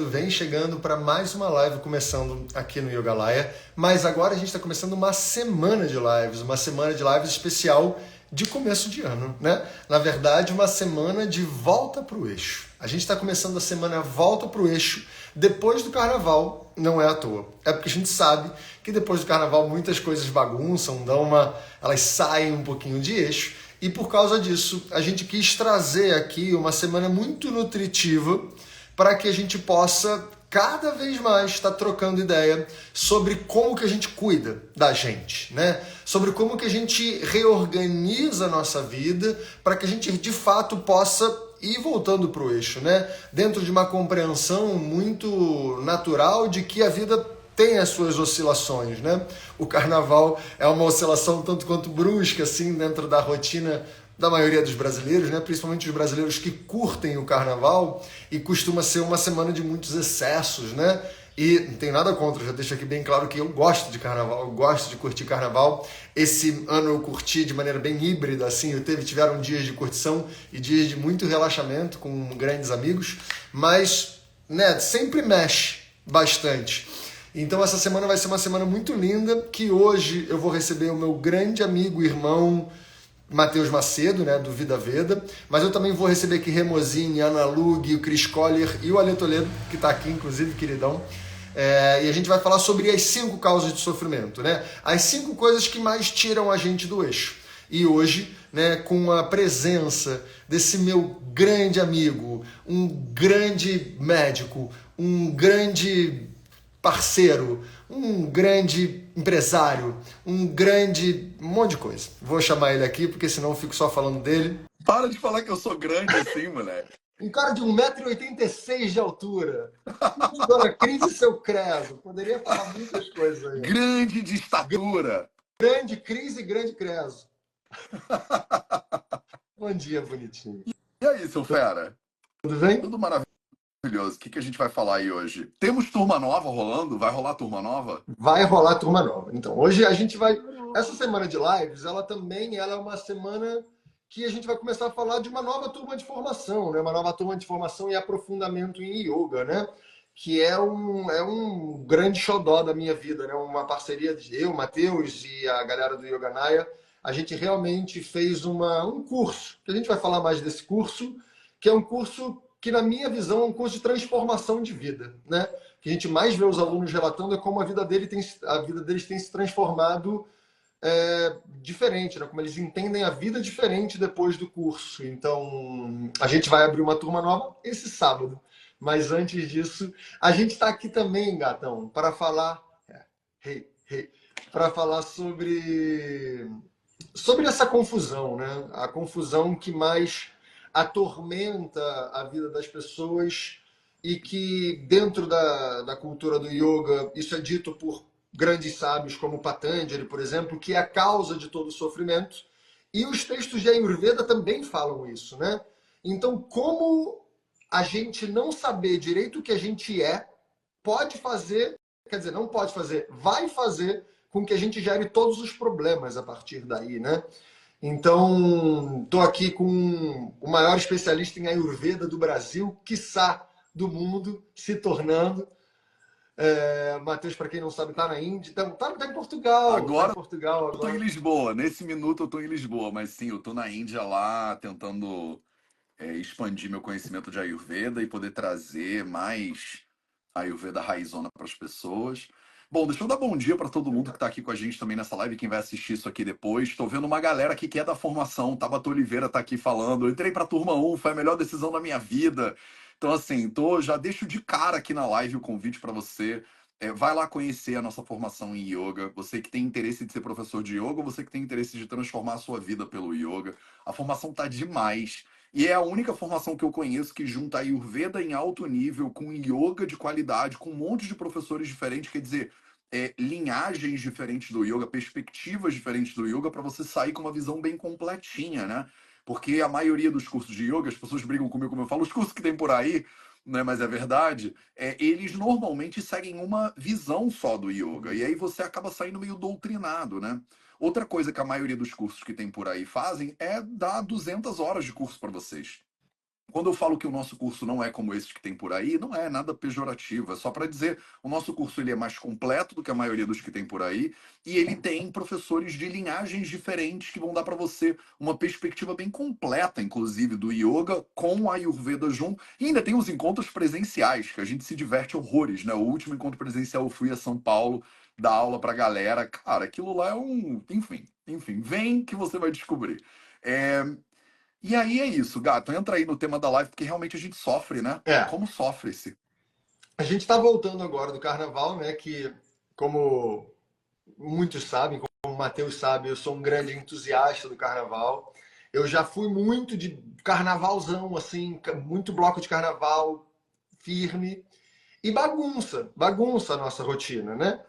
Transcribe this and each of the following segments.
Vem chegando para mais uma live começando aqui no Yogalaya, mas agora a gente está começando uma semana de lives especial de começo de ano, né? Na verdade, uma semana de volta para o eixo. A gente está começando a semana volta para o eixo depois do carnaval, não é à toa. É porque a gente sabe que depois do carnaval muitas coisas bagunçam, elas saem um pouquinho de eixo. E por causa disso, a gente quis trazer aqui uma semana muito nutritiva para que a gente possa cada vez mais estar trocando ideia sobre como que a gente cuida da gente, né? Sobre como que a gente reorganiza a nossa vida para que a gente de fato possa ir voltando para o eixo, né? Dentro de uma compreensão muito natural de que a vida tem as suas oscilações, né? O carnaval é uma oscilação tanto quanto brusca, assim, dentro da rotina da maioria dos brasileiros, né? Principalmente os brasileiros que curtem o carnaval, e costuma ser uma semana de muitos excessos, né? E não tem nada contra, já deixo aqui bem claro que eu gosto de carnaval, eu gosto de curtir carnaval. Esse ano eu curti de maneira bem híbrida, assim, tiveram dias de curtição e dias de muito relaxamento com grandes amigos, mas, né, sempre mexe bastante. Então essa semana vai ser uma semana muito linda, que hoje eu vou receber o meu grande amigo e irmão Matheus Macedo, né, do Vida Veda, mas eu também vou receber aqui Remosini, Ana Lug, o Cris Collier e o Ale Toledo, que está aqui, inclusive, queridão. E a gente vai falar sobre as 5 causas de sofrimento, né? As 5 coisas que mais tiram a gente do eixo. E hoje, né, com a presença desse meu grande amigo, um grande médico, um grande parceiro, um grande empresário, um monte de coisa. Vou chamar ele aqui, porque senão eu fico só falando dele. Para de falar que eu sou grande assim, moleque. Um cara de 1,86 m de altura. Dona Cris e seu credo. Poderia falar muitas coisas aí. Grande de estatura. Grande Cris e grande creso. Bom dia, bonitinho. E aí, seu fera? Tudo bem? Tudo maravilhoso. O que a gente vai falar aí hoje? Temos turma nova rolando? Vai rolar turma nova? Vai rolar turma nova. Então, hoje a gente vai... Essa semana de lives, ela é uma semana que a gente vai começar a falar de uma nova turma de formação, né? Uma nova turma de formação e aprofundamento em yoga, né? Que é um grande xodó da minha vida, né? Uma parceria de eu, Matheus e a galera do Yoganaya. A gente realmente fez um curso, que a gente vai falar mais desse curso, que é um curso que, na minha visão, é um curso de transformação de vida, né? Que a gente mais vê os alunos relatando é como a vida deles tem se transformado diferente, né? Como eles entendem a vida diferente depois do curso. Então, a gente vai abrir uma turma nova esse sábado. Mas antes disso, a gente está aqui também, gatão, para falar, para falar sobre essa confusão, né? A confusão que mais atormenta a vida das pessoas e que dentro da cultura do yoga, isso é dito por grandes sábios como Patanjali, por exemplo, que é a causa de todo o sofrimento. E os textos de Ayurveda também falam isso, né? Então, como a gente não saber direito o que a gente pode fazer, quer dizer, não pode fazer, vai fazer com que a gente gere todos os problemas a partir daí, né? Então, estou aqui com o maior especialista em Ayurveda do Brasil, quiçá do mundo, se tornando. Matheus, para quem não sabe, está na Índia, tá em Portugal. Agora tá em Portugal eu tô em agora. Lisboa. Nesse minuto eu tô em Lisboa, mas sim, eu tô na Índia lá tentando expandir meu conhecimento de Ayurveda e poder trazer mais Ayurveda raizona para as pessoas. Bom, deixa eu dar bom dia para todo mundo que está aqui com a gente também nessa live, quem vai assistir isso aqui depois. Estou vendo uma galera aqui que é da formação. Tabata Oliveira está aqui falando. Eu entrei para a turma 1, foi a melhor decisão da minha vida. Então, assim, já deixo de cara aqui na live o convite para você. Vai lá conhecer a nossa formação em yoga. Você que tem interesse de ser professor de yoga, ou você que tem interesse de transformar a sua vida pelo yoga. A formação tá demais. E é a única formação que eu conheço que junta Ayurveda em alto nível com yoga de qualidade, com um monte de professores diferentes, quer dizer, linhagens diferentes do yoga, perspectivas diferentes do yoga, para você sair com uma visão bem completinha, né? Porque a maioria dos cursos de yoga, as pessoas brigam comigo, como eu falo, os cursos que tem por aí, né, mas é verdade, eles normalmente seguem uma visão só do yoga, e aí você acaba saindo meio doutrinado, né? Outra coisa que a maioria dos cursos que tem por aí fazem é dar 200 horas de curso para vocês. quando eu falo que o nosso curso não é como esses que tem por aí, não é nada pejorativo, é só para dizer, o nosso curso ele é mais completo do que a maioria dos que tem por aí, e ele tem professores de linhagens diferentes que vão dar para você uma perspectiva bem completa, inclusive, do yoga com a Ayurveda junto. E ainda tem os encontros presenciais, que a gente se diverte horrores, né? O último encontro presencial eu fui a São Paulo dar aula pra galera. Cara, aquilo lá é um... Enfim, vem que você vai descobrir. É, e aí é isso, gato. Entra aí no tema da live, porque realmente a gente sofre, né? É, Como sofre-se? a gente está voltando agora do carnaval, né? Que, como muitos sabem, como o Matheus sabe, eu sou um grande entusiasta do carnaval. Eu já fui muito de carnavalzão, assim, muito bloco de carnaval firme. E bagunça a nossa rotina, né?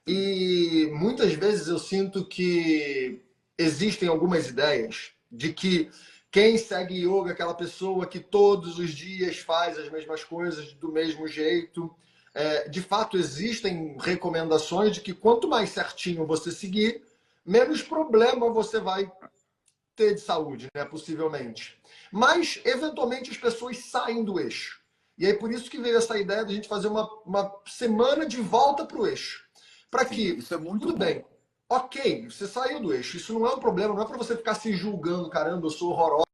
E muitas vezes eu sinto que existem algumas ideias de que quem segue yoga é aquela pessoa que todos os dias faz as mesmas coisas do mesmo jeito. De fato, existem recomendações de que quanto mais certinho você seguir, menos problema você vai ter de saúde, né? Possivelmente. Mas, eventualmente, as pessoas saem do eixo. E aí, por isso que veio essa ideia de a gente fazer uma semana de volta para o eixo. Para Sim, que, isso é muito tudo bom. bem, ok, você saiu do eixo, isso não é um problema, não é para você ficar se julgando, caramba, eu sou horrorosa.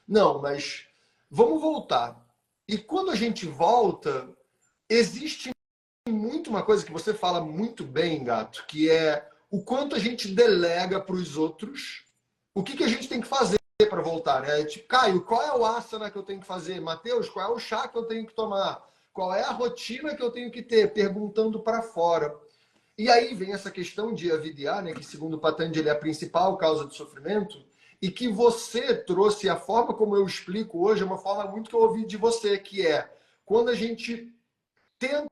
Não, mas vamos voltar. E quando a gente volta, existe muito uma coisa que você fala muito bem, Gato, que é o quanto a gente delega para os outros o que a gente tem que fazer para voltar, né? Tipo, Caio, qual é o asana que eu tenho que fazer? Mateus, qual é o chá que eu tenho que tomar? Qual é a rotina que eu tenho que ter? Perguntando para fora. E aí vem essa questão de avidiar, né, que segundo Patanjali é a principal causa de sofrimento, e que você trouxe a forma como eu explico hoje, é uma forma muito que eu ouvi de você, que é quando a gente tenta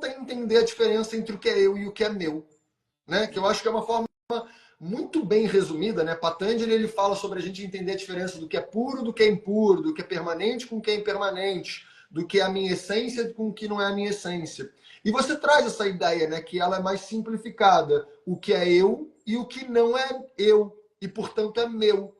entender a diferença entre o que é eu e o que é meu, né? Que eu acho que é uma forma muito bem resumida, né? Patanjali ele fala sobre a gente entender a diferença do que é puro, do que é impuro, do que é permanente com o que é impermanente, do que é a minha essência com o que não é a minha essência. E você traz essa ideia, né, que ela é mais simplificada, o que é eu e o que não é eu e portanto é meu.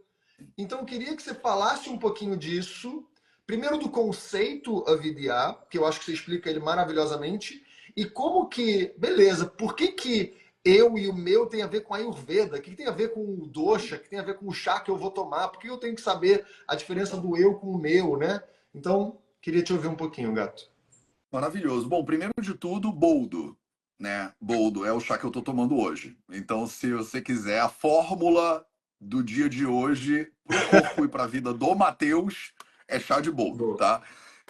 Então eu queria que você falasse um pouquinho disso, primeiro do conceito Avidyā, que eu acho que você explica ele maravilhosamente, e como que, beleza, por que eu e o meu tem a ver com a Ayurveda? O que tem a ver com o dosha? O que tem a ver com o chá que eu vou tomar? Por que eu tenho que saber a diferença do eu com o meu, né? Então, queria te ouvir um pouquinho, gato. Maravilhoso. Bom, primeiro de tudo, boldo, né? Boldo é o chá que eu tô tomando hoje. Então, se você quiser a fórmula do dia de hoje pro corpo e pra vida do Matheus, é chá de boldo, Boa. tá?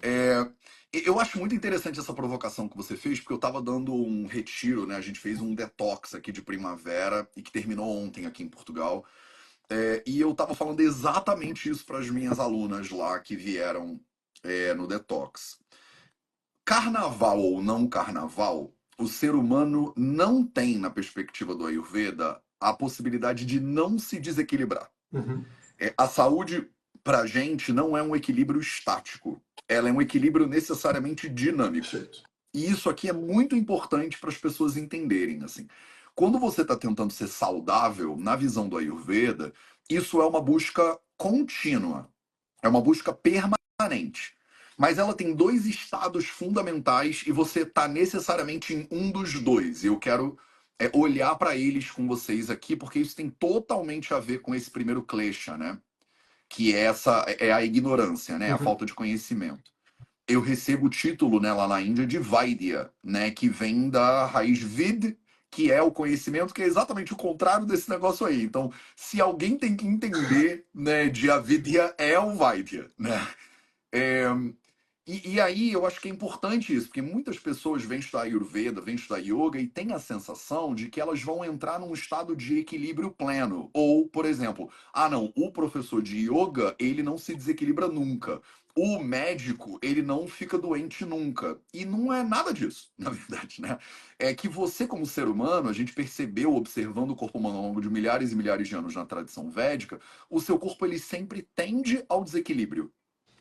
É, eu acho muito interessante essa provocação que você fez, porque eu tava dando um retiro, né? A gente fez um detox aqui de primavera e que terminou ontem aqui em Portugal. E eu tava falando exatamente isso para as minhas alunas lá que vieram no detox. Carnaval ou não carnaval, o ser humano não tem, na perspectiva do Ayurveda, a possibilidade de não se desequilibrar. Uhum. A saúde, pra gente, não é um equilíbrio estático. Ela é um equilíbrio necessariamente dinâmico. Perfeito. E isso aqui é muito importante para as pessoas entenderem. Assim, quando você está tentando ser saudável, na visão do Ayurveda, isso é uma busca contínua, é uma busca permanente. Mas ela tem dois estados fundamentais e você está necessariamente em um dos dois. E eu quero olhar para eles com vocês aqui, porque isso tem totalmente a ver com esse primeiro klesha, né? Que é a ignorância, né? A Uhum. falta de conhecimento. Eu recebo o título, né, lá na Índia de Vaidya, né? Que vem da raiz vid, que é o conhecimento, que é exatamente o contrário desse negócio aí. Então, se alguém tem que entender, né, de Avidya, é o Vaidya, né? É, e aí eu acho que é importante isso, porque muitas pessoas vêm estudar Ayurveda, vêm estudar Yoga e têm a sensação de que elas vão entrar num estado de equilíbrio pleno. Ou, por exemplo, ah não, o professor de Yoga, ele não se desequilibra nunca. O médico, ele não fica doente nunca. E não é nada disso, na verdade, né? É que você, como ser humano, a gente percebeu, observando o corpo humano ao longo de milhares e milhares de anos na tradição védica, o seu corpo ele sempre tende ao desequilíbrio.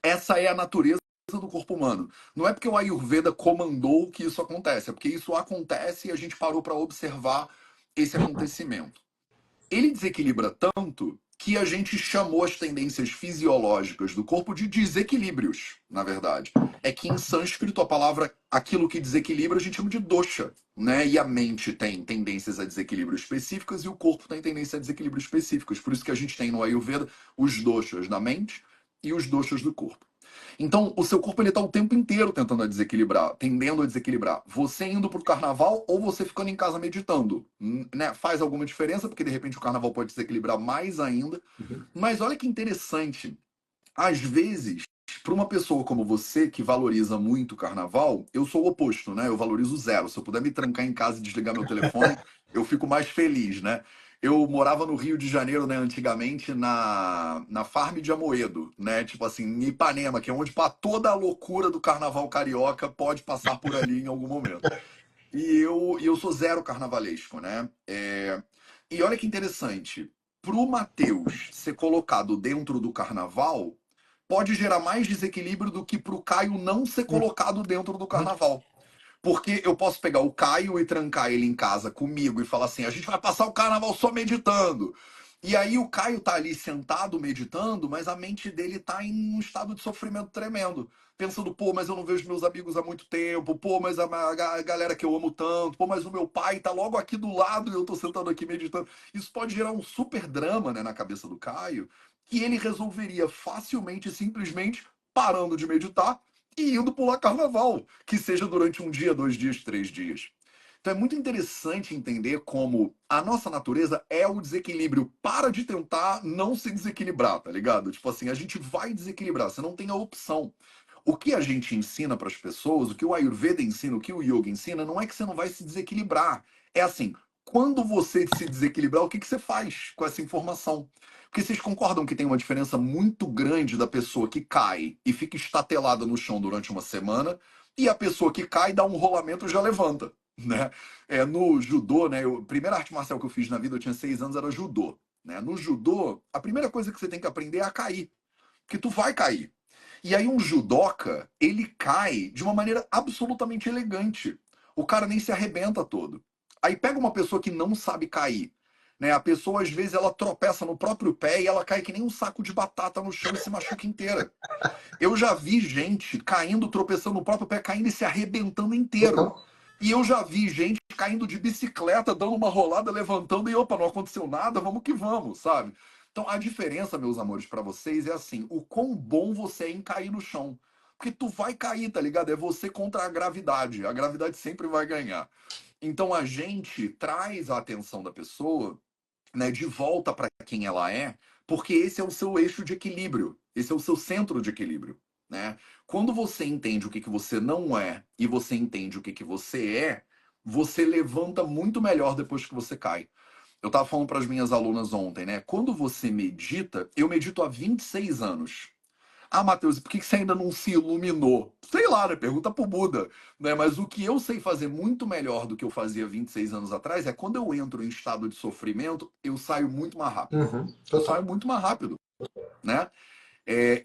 Essa é a natureza do corpo humano. Não é porque o Ayurveda comandou que isso acontece, é porque isso acontece e a gente parou para observar esse acontecimento. Ele desequilibra tanto que a gente chamou as tendências fisiológicas do corpo de desequilíbrios, na verdade. É que em sânscrito a palavra aquilo que desequilibra a gente chama de dosha, né? E a mente tem tendências a desequilíbrio específicas e o corpo tem tendências a desequilíbrio específicas. Por isso que a gente tem no Ayurveda os doshas da mente e os doshas do corpo. Então, o seu corpo ele tá o tempo inteiro tentando desequilibrar, tendendo a desequilibrar. Você indo pro carnaval ou você ficando em casa meditando, né? Faz alguma diferença, porque de repente o carnaval pode desequilibrar mais ainda. Mas olha que interessante. Às vezes, para uma pessoa como você, que valoriza muito o carnaval, eu sou o oposto, né? Eu valorizo zero. Se eu puder me trancar em casa e desligar meu telefone, eu fico mais feliz, né? Eu morava no Rio de Janeiro, né, antigamente, na Farm de Amoedo, né? Tipo assim, em Ipanema, que é onde para toda a loucura do carnaval carioca pode passar por ali em algum momento. E eu sou zero carnavalesco, né? E olha que interessante. Pro Matheus ser colocado dentro do carnaval pode gerar mais desequilíbrio do que pro Caio não ser colocado dentro do carnaval. Porque eu posso pegar o Caio e trancar ele em casa comigo e falar assim: a gente vai passar o carnaval só meditando. E aí o Caio tá ali sentado meditando, mas a mente dele tá em um estado de sofrimento tremendo. Pensando, pô, mas eu não vejo meus amigos há muito tempo, pô, mas a galera que eu amo tanto, pô, mas o meu pai tá logo aqui do lado e eu tô sentado aqui meditando. Isso pode gerar um super drama, né, na cabeça do Caio, que ele resolveria facilmente, simplesmente parando de meditar e indo pular carnaval, que seja durante um dia, 2 dias, 3 dias. Então é muito interessante entender como a nossa natureza é o desequilíbrio. Para de tentar não se desequilibrar, tá ligado? Tipo assim, a gente vai desequilibrar, você não tem a opção. O que a gente ensina para as pessoas, o que o Ayurveda ensina, o que o Yoga ensina, não é que você não vai se desequilibrar. É assim, quando você se desequilibrar, o que você faz com essa informação? Porque vocês concordam que tem uma diferença muito grande da pessoa que cai e fica estatelada no chão durante uma semana e a pessoa que cai, dá um rolamento e já levanta, né? No judô, né? A primeira arte marcial que eu fiz na vida, eu tinha 6 anos, era judô. Né? No judô, a primeira coisa que você tem que aprender é a cair. Porque tu vai cair. E aí um judoca, ele cai de uma maneira absolutamente elegante. O cara nem se arrebenta todo. Aí pega uma pessoa que não sabe cair. Né? A pessoa, às vezes, ela tropeça no próprio pé e ela cai que nem um saco de batata no chão e se machuca inteira. Eu já vi gente caindo, tropeçando no próprio pé, caindo e se arrebentando inteiro. Total. E eu já vi gente caindo de bicicleta, dando uma rolada, levantando e opa, não aconteceu nada, vamos que vamos, sabe? Então a diferença, meus amores, para vocês é assim, o quão bom você é em cair no chão. Porque tu vai cair, tá ligado? É você contra a gravidade. A gravidade sempre vai ganhar. Então a gente traz a atenção da pessoa, né, de volta para quem ela é, porque esse é o seu eixo de equilíbrio, esse é o seu centro de equilíbrio, né? Quando você entende o que você não é e você entende o que você é, você levanta muito melhor depois que você cai. Eu estava falando para as minhas alunas ontem, né? Quando você medita, eu medito há 26 anos. Ah, Matheus, por que você ainda não se iluminou? Sei lá, né? Pergunta pro Buda. Né? Mas o que eu sei fazer muito melhor do que eu fazia 26 anos atrás é quando eu entro em estado de sofrimento, eu saio muito mais rápido. Eu saio Total. muito mais rápido, né?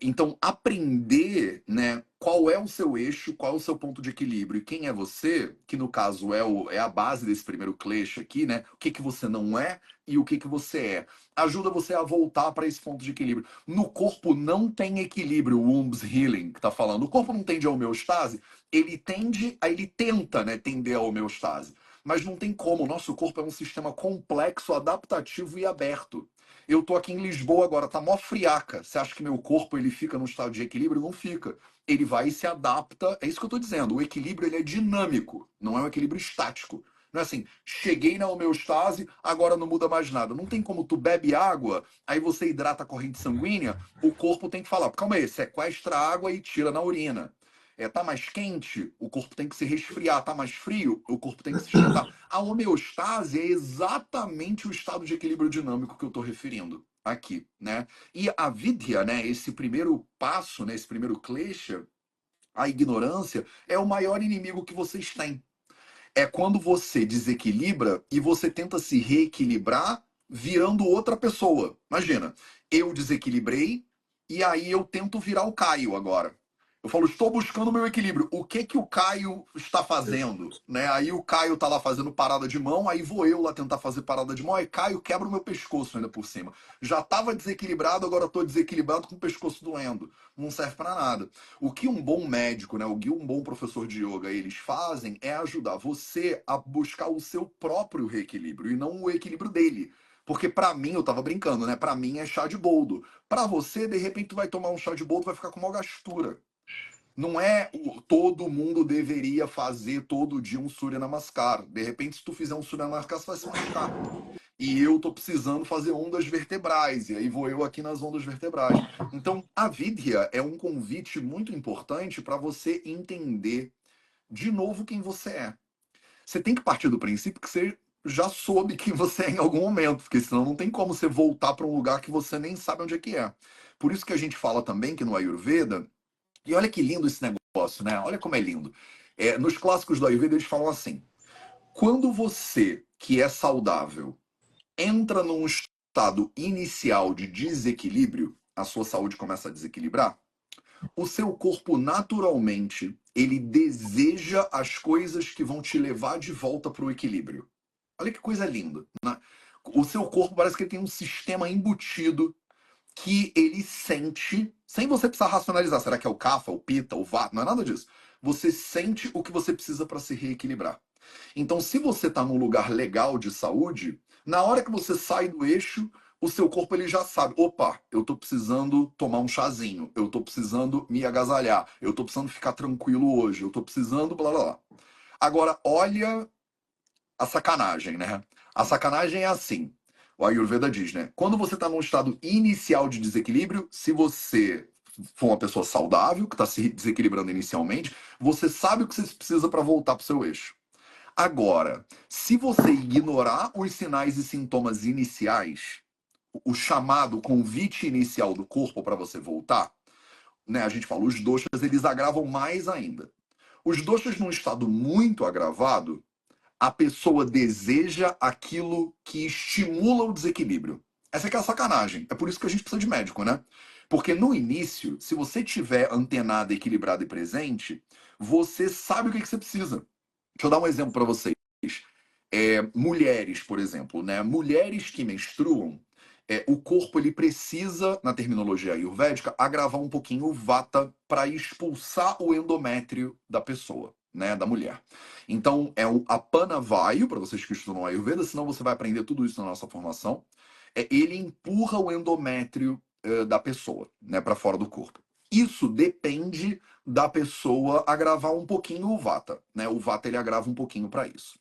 Então, aprender, né, qual é o seu eixo, qual é o seu ponto de equilíbrio e quem é você, que no caso é a base desse primeiro klesha aqui, né? O que você não é e o que você é. Ajuda você a voltar para esse ponto de equilíbrio. No corpo não tem equilíbrio, o Wombs Healing que tá falando. O corpo não tende à homeostase, ele tenta, né, tender à homeostase. Mas não tem como, o nosso corpo é um sistema complexo, adaptativo e aberto. Eu tô aqui em Lisboa agora, tá mó friaca. Você acha que meu corpo ele fica num estado de equilíbrio? Não fica. Ele vai e se adapta. É isso que eu tô dizendo. O equilíbrio ele é dinâmico, não é um equilíbrio estático. Não é assim, cheguei na homeostase, agora não muda mais nada. Não tem como tu bebe água, aí você hidrata a corrente sanguínea, o corpo tem que falar, calma aí, sequestra a água e tira na urina. Tá mais quente, o corpo tem que se resfriar. Tá mais frio, o corpo tem que se esquentar. A homeostase é exatamente o estado de equilíbrio dinâmico que eu estou referindo aqui, né? E a vidya, né, esse primeiro passo, né, esse primeiro klesha, a ignorância, é o maior inimigo que vocês têm. É quando você desequilibra e você tenta se reequilibrar virando outra pessoa. Imagina, eu desequilibrei e aí eu tento virar o Caio agora. Eu falo, estou buscando o meu equilíbrio. O que que o Caio está fazendo? Né? Aí o Caio tá lá fazendo parada de mão, aí vou eu lá tentar fazer parada de mão, aí Caio quebra o meu pescoço ainda por cima. Já estava desequilibrado, agora estou desequilibrado com o pescoço doendo. Não serve para nada. O que um bom médico, né, o que um bom professor de yoga eles fazem é ajudar você a buscar o seu próprio reequilíbrio e não o equilíbrio dele. Porque para mim, eu tava brincando, né? Para mim é chá de boldo. Para você, de repente, tu vai tomar um chá de boldo, vai ficar com uma gastura. Não é todo mundo deveria fazer todo dia um Surya Namaskar. De repente, se tu fizer um Surya Namaskar, você vai se machucar. E eu tô precisando fazer ondas vertebrais, e aí vou eu aqui nas ondas vertebrais. Então, a Vidya é um convite muito importante para você entender de novo quem você é. Você tem que partir do princípio que você já soube quem você é em algum momento, porque senão não tem como você voltar para um lugar que você nem sabe onde é que é. Por isso que a gente fala também que no Ayurveda, e olha que lindo esse negócio, né? Olha como é lindo. Nos clássicos do Ayurveda, eles falam assim: quando você, que é saudável, entra num estado inicial de desequilíbrio, a sua saúde começa a desequilibrar, o seu corpo naturalmente ele deseja as coisas que vão te levar de volta para o equilíbrio. Olha que coisa linda, né? O seu corpo parece que ele tem um sistema embutido que ele sente, sem você precisar racionalizar. Será que é o Kapha, o Pitta, o Vata? Não é nada disso. Você sente o que você precisa para se reequilibrar. Então, se você está num lugar legal de saúde, na hora que você sai do eixo, o seu corpo ele já sabe, opa, eu estou precisando tomar um chazinho, eu estou precisando me agasalhar, eu estou precisando ficar tranquilo hoje, eu estou precisando blá blá blá. Agora, olha a sacanagem, né? A sacanagem é assim. O Ayurveda diz, né? Quando você está num estado inicial de desequilíbrio, se você for uma pessoa saudável, que está se desequilibrando inicialmente, você sabe o que você precisa para voltar para o seu eixo. Agora, se você ignorar os sinais e sintomas iniciais, o chamado convite inicial do corpo para você voltar, né? A gente fala, os doshas, eles agravam mais ainda. Os doshas num estado muito agravado, a pessoa deseja aquilo que estimula o desequilíbrio. Essa aqui é a sacanagem. É por isso que a gente precisa de médico, né? Porque no início, se você tiver antenado, equilibrado e presente, você sabe o que você precisa. Deixa eu dar um exemplo para vocês. Mulheres, por exemplo, né? Mulheres que menstruam, o corpo ele precisa, na terminologia ayurvédica, agravar um pouquinho o vata para expulsar o endométrio da pessoa, né, da mulher. Então, é o Apanavayu, para vocês que estudam Ayurveda, senão você vai aprender tudo isso na nossa formação. Ele empurra o endométrio da pessoa, né, para fora do corpo. Isso depende da pessoa agravar um pouquinho o vata, né? O vata ele agrava um pouquinho para isso.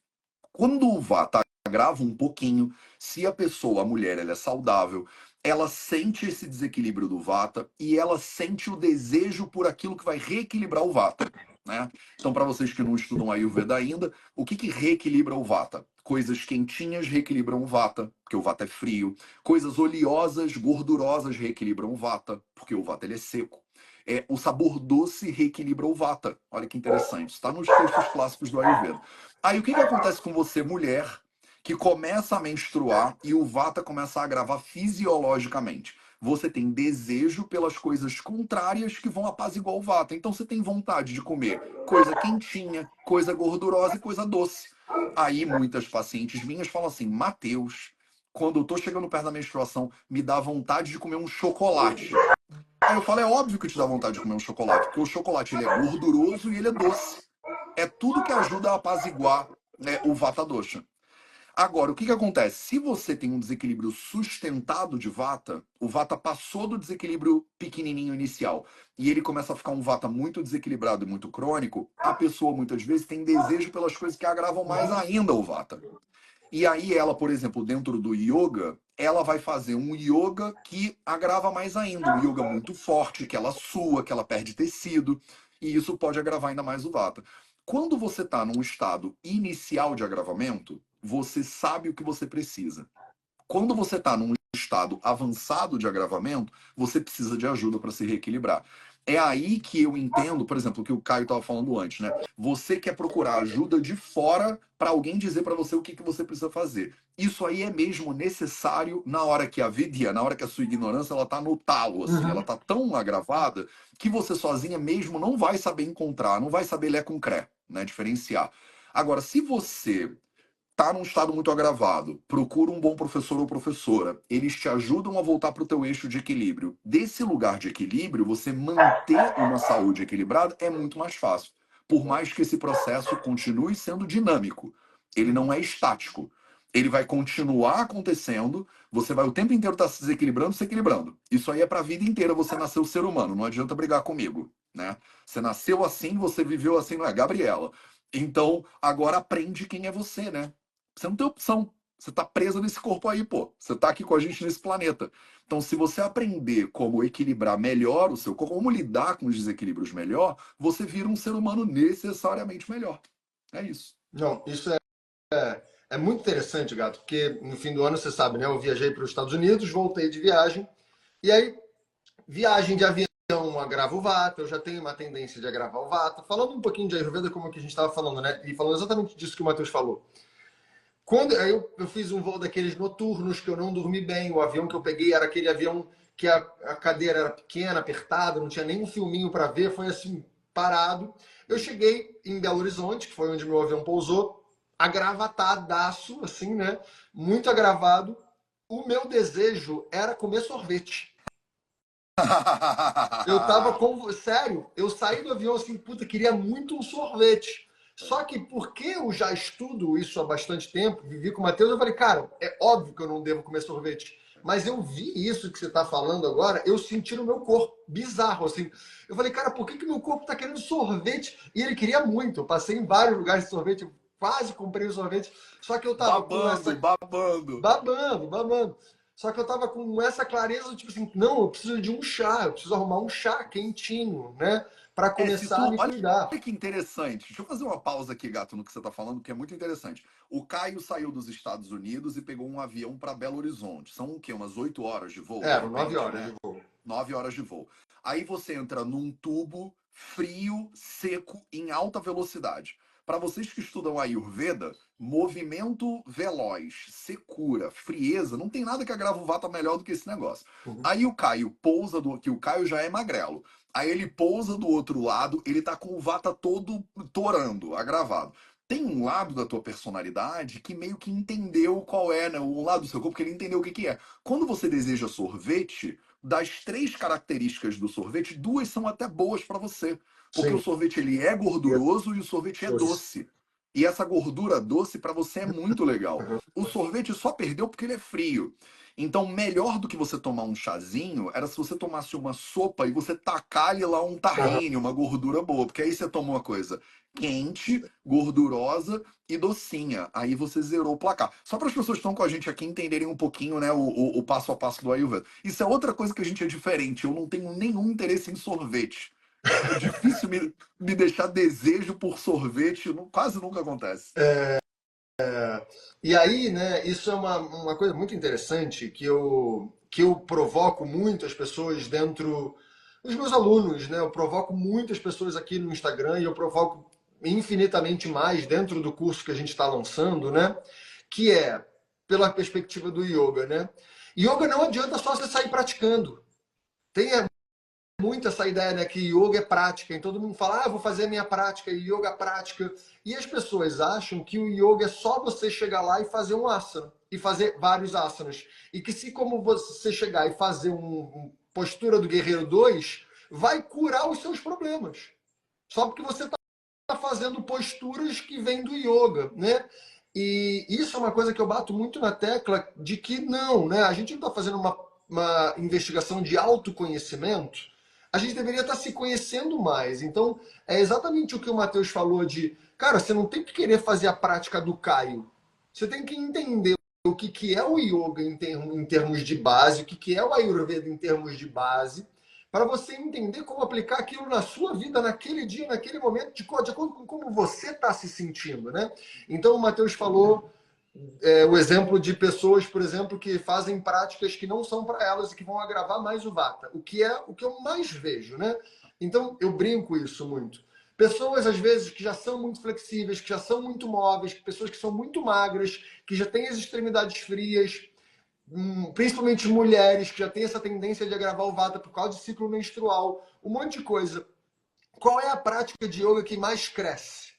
Quando o vata agrava um pouquinho, se a pessoa, a mulher, ela é saudável, ela sente esse desequilíbrio do vata e ela sente o desejo por aquilo que vai reequilibrar o vata, né? Então, para vocês que não estudam Ayurveda ainda, o que reequilibra o vata? Coisas quentinhas reequilibram o vata, porque o vata é frio. Coisas oleosas, gordurosas reequilibram o vata, porque o vata ele é seco. O sabor doce reequilibra o vata. Olha que interessante. Está nos textos clássicos do Ayurveda. Aí o que acontece com você, mulher, que começa a menstruar e o vata começa a agravar fisiologicamente? Você tem desejo pelas coisas contrárias que vão apaziguar o vata. Então você tem vontade de comer coisa quentinha, coisa gordurosa e coisa doce. Aí muitas pacientes minhas falam assim: Mateus, quando eu tô chegando perto da menstruação, me dá vontade de comer um chocolate. Aí eu falo: é óbvio que te dá vontade de comer um chocolate, porque o chocolate ele é gorduroso e ele é doce. É tudo que ajuda a apaziguar, né, o vata dosha. Agora, o que acontece? Se você tem um desequilíbrio sustentado de vata, o vata passou do desequilíbrio pequenininho inicial e ele começa a ficar um vata muito desequilibrado e muito crônico, a pessoa muitas vezes tem desejo pelas coisas que agravam mais ainda o vata. E aí ela, por exemplo, dentro do yoga, ela vai fazer um yoga que agrava mais ainda, um yoga muito forte, que ela sua, que ela perde tecido, e isso pode agravar ainda mais o vata. Quando você está num estado inicial de agravamento, você sabe o que você precisa. Quando você está num estado avançado de agravamento, você precisa de ajuda para se reequilibrar. É aí que eu entendo, por exemplo, o que o Caio estava falando antes, né? Você quer procurar ajuda de fora para alguém dizer para você o que você precisa fazer. Isso aí é mesmo necessário na hora que a vida, na hora que a sua ignorância ela tá no talo, assim, ela Uhum. tá tão agravada que você sozinha mesmo não vai saber encontrar, não vai saber ler com cré, né? Diferenciar. Agora, se você tá num estado muito agravado, procura um bom professor ou professora. Eles te ajudam a voltar para o teu eixo de equilíbrio. Desse lugar de equilíbrio, você manter uma saúde equilibrada é muito mais fácil. Por mais que esse processo continue sendo dinâmico, ele não é estático. Ele vai continuar acontecendo, você vai o tempo inteiro estar se desequilibrando, se equilibrando. Isso aí é para a vida inteira você nasceu ser humano, não adianta brigar comigo, né? Você nasceu assim, você viveu assim, não é? Gabriela. Então, agora aprende quem é você, né? Você não tem opção. Você tá preso nesse corpo aí, pô. Você tá aqui com a gente nesse planeta. Então, se você aprender como equilibrar melhor o seu corpo, como lidar com os desequilíbrios melhor, você vira um ser humano necessariamente melhor. É isso. Não, isso é muito interessante, Gato, porque no fim do ano, você sabe, né? Eu viajei para os Estados Unidos, voltei de viagem, e aí, viagem de avião agrava o vata, eu já tenho uma tendência de agravar o vata. Falando um pouquinho de Ayurveda, como que a gente estava falando, né? E falando exatamente disso que o Matheus falou. Quando aí eu fiz um voo daqueles noturnos que eu não dormi bem, o avião que eu peguei era aquele avião que a cadeira era pequena, apertada, não tinha nem um filminho para ver, foi assim, parado. Eu cheguei em Belo Horizonte, que foi onde meu avião pousou, agravatadaço, assim, né? Muito agravado. O meu desejo era comer sorvete. Eu tava com. Sério, eu saí do avião assim, puta, queria muito um sorvete. Só que porque eu já estudo isso há bastante tempo, vivi com o Matheus, eu falei, cara, é óbvio que eu não devo comer sorvete. Mas eu vi isso que você está falando agora, eu senti no meu corpo, bizarro, assim. Eu falei, cara, por que, que meu corpo está querendo sorvete? E ele queria muito. Eu passei em vários lugares de sorvete, eu quase comprei o sorvete. Só que eu tava com Babando, essa babando. babando, babando. Só que eu tava com essa clareza, tipo assim, não, eu preciso de um chá, eu preciso arrumar um chá quentinho, né? Para Se começar a tu. me Olha cuidar. que interessante. Deixa eu fazer uma pausa aqui, gato, no que você tá falando, que é muito interessante. O Caio saiu dos Estados Unidos e pegou um avião para Belo Horizonte. São o quê? Umas 8 horas de voo, de Eram 9 repente, horas de né? voo. 9 horas de voo. Aí você entra num tubo frio, seco, em alta velocidade. Para vocês que estudam Ayurveda, movimento veloz, secura, frieza, não tem nada que agrava o vata melhor do que esse negócio. Uhum. Aí o Caio pousa do que o Caio já é magrelo. Aí ele pousa do outro lado, ele tá com o vata todo torando, agravado. Tem um lado da tua personalidade que meio que entendeu qual é, né? Um lado do seu corpo que ele entendeu o que que é. Quando você deseja sorvete, das três características do sorvete, duas são até boas para você, porque o Sim, sorvete ele é e é gorduroso e o sorvete é doce. doce. E essa gordura doce para você é muito legal. Uhum. O sorvete só perdeu porque ele é frio. Então, melhor do que você tomar um chazinho era se você tomasse uma sopa e você tacar-lhe lá um Uhum. tahine, uma gordura boa, porque aí você toma uma coisa quente, gordurosa e docinha. Aí você zerou o placar. Só para as pessoas que estão com a gente aqui entenderem um pouquinho, né, o passo a passo do Ayurveda. Isso é outra coisa que a gente é diferente. Eu não tenho nenhum interesse em sorvete. É difícil me deixar desejo por sorvete, quase nunca acontece. E aí, né, isso é uma coisa muito interessante que eu provoco muito as pessoas dentro, os meus alunos, né? Eu provoco muitas pessoas aqui no Instagram e eu provoco infinitamente mais dentro do curso que a gente está lançando, né? Que é pela perspectiva do yoga, né? Yoga não adianta só você sair praticando. Tem muito essa ideia, né, que yoga é prática, e todo mundo fala, ah, vou fazer a minha prática, yoga é prática. E as pessoas acham que o yoga é só você chegar lá e fazer um asana, e fazer vários asanas. E que se como você chegar e fazer postura do guerreiro 2 vai curar os seus problemas. Só porque você está fazendo posturas que vêm do yoga, né? E isso é uma coisa que eu bato muito na tecla de que não, né? A gente não está fazendo uma investigação de autoconhecimento, a gente deveria estar se conhecendo mais. Então, é exatamente o que o Matheus falou de, cara, você não tem que querer fazer a prática do Caio. Você tem que entender o que é o yoga em termos de base, o que é o Ayurveda em termos de base, para você entender como aplicar aquilo na sua vida, naquele dia, naquele momento, de acordo com como você está se sentindo, né? Então, o Matheus falou o exemplo de pessoas, por exemplo, que fazem práticas que não são para elas e que vão agravar mais o vata, o que é o que eu mais vejo, né? Então, eu brinco isso muito. Pessoas, às vezes, que já são muito flexíveis, que já são muito móveis, pessoas que são muito magras, que já têm as extremidades frias, principalmente mulheres, que já têm essa tendência de agravar o vata por causa de ciclo menstrual, um monte de coisa. Qual é a prática de yoga que mais cresce?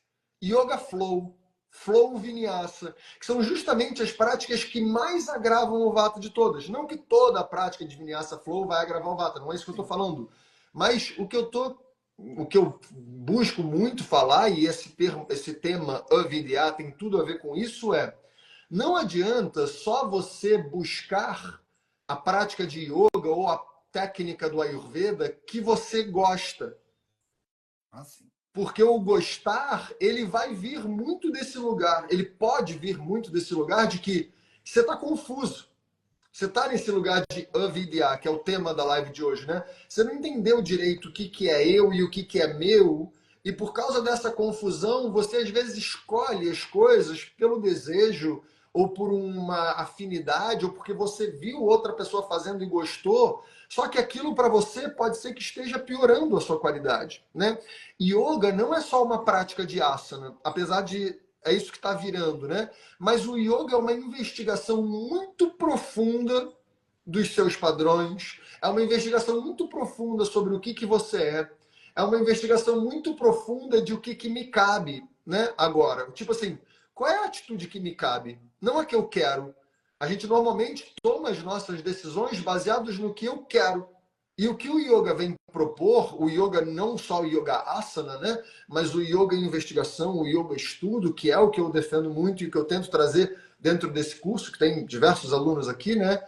Yoga Flow, Flow Vinyasa, que são justamente as práticas que mais agravam o vata de todas. Não que toda a prática de Vinyasa Flow vai agravar o vata, não é isso que eu estou falando. Mas o que eu busco muito falar, e esse tema Avidya tem tudo a ver com isso, não adianta só você buscar a prática de yoga ou a técnica do Ayurveda que você gosta. Ah, sim. Porque o gostar, ele vai vir muito desse lugar, ele pode vir muito desse lugar de que você está confuso. Você está nesse lugar de avidya, que é o tema da live de hoje, né? Você não entendeu direito o que, que é eu e o que, que é meu, e por causa dessa confusão, você às vezes escolhe as coisas pelo desejo, ou por uma afinidade, ou porque você viu outra pessoa fazendo e gostou, só que aquilo para você pode ser que esteja piorando a sua qualidade, né? Yoga não é só uma prática de asana, apesar de é isso que está virando, né? Mas o yoga é uma investigação muito profunda dos seus padrões, é uma investigação muito profunda sobre o que, que você é uma investigação muito profunda de o que, que me cabe, né? Agora, tipo assim, qual é a atitude que me cabe? Não a que eu quero. A gente normalmente toma as nossas decisões baseadas no que eu quero. E o que o yoga vem propor, o yoga não só o yoga asana, né? Mas o yoga investigação, o yoga estudo, que é o que eu defendo muito e que eu tento trazer dentro desse curso, que tem diversos alunos aqui, né?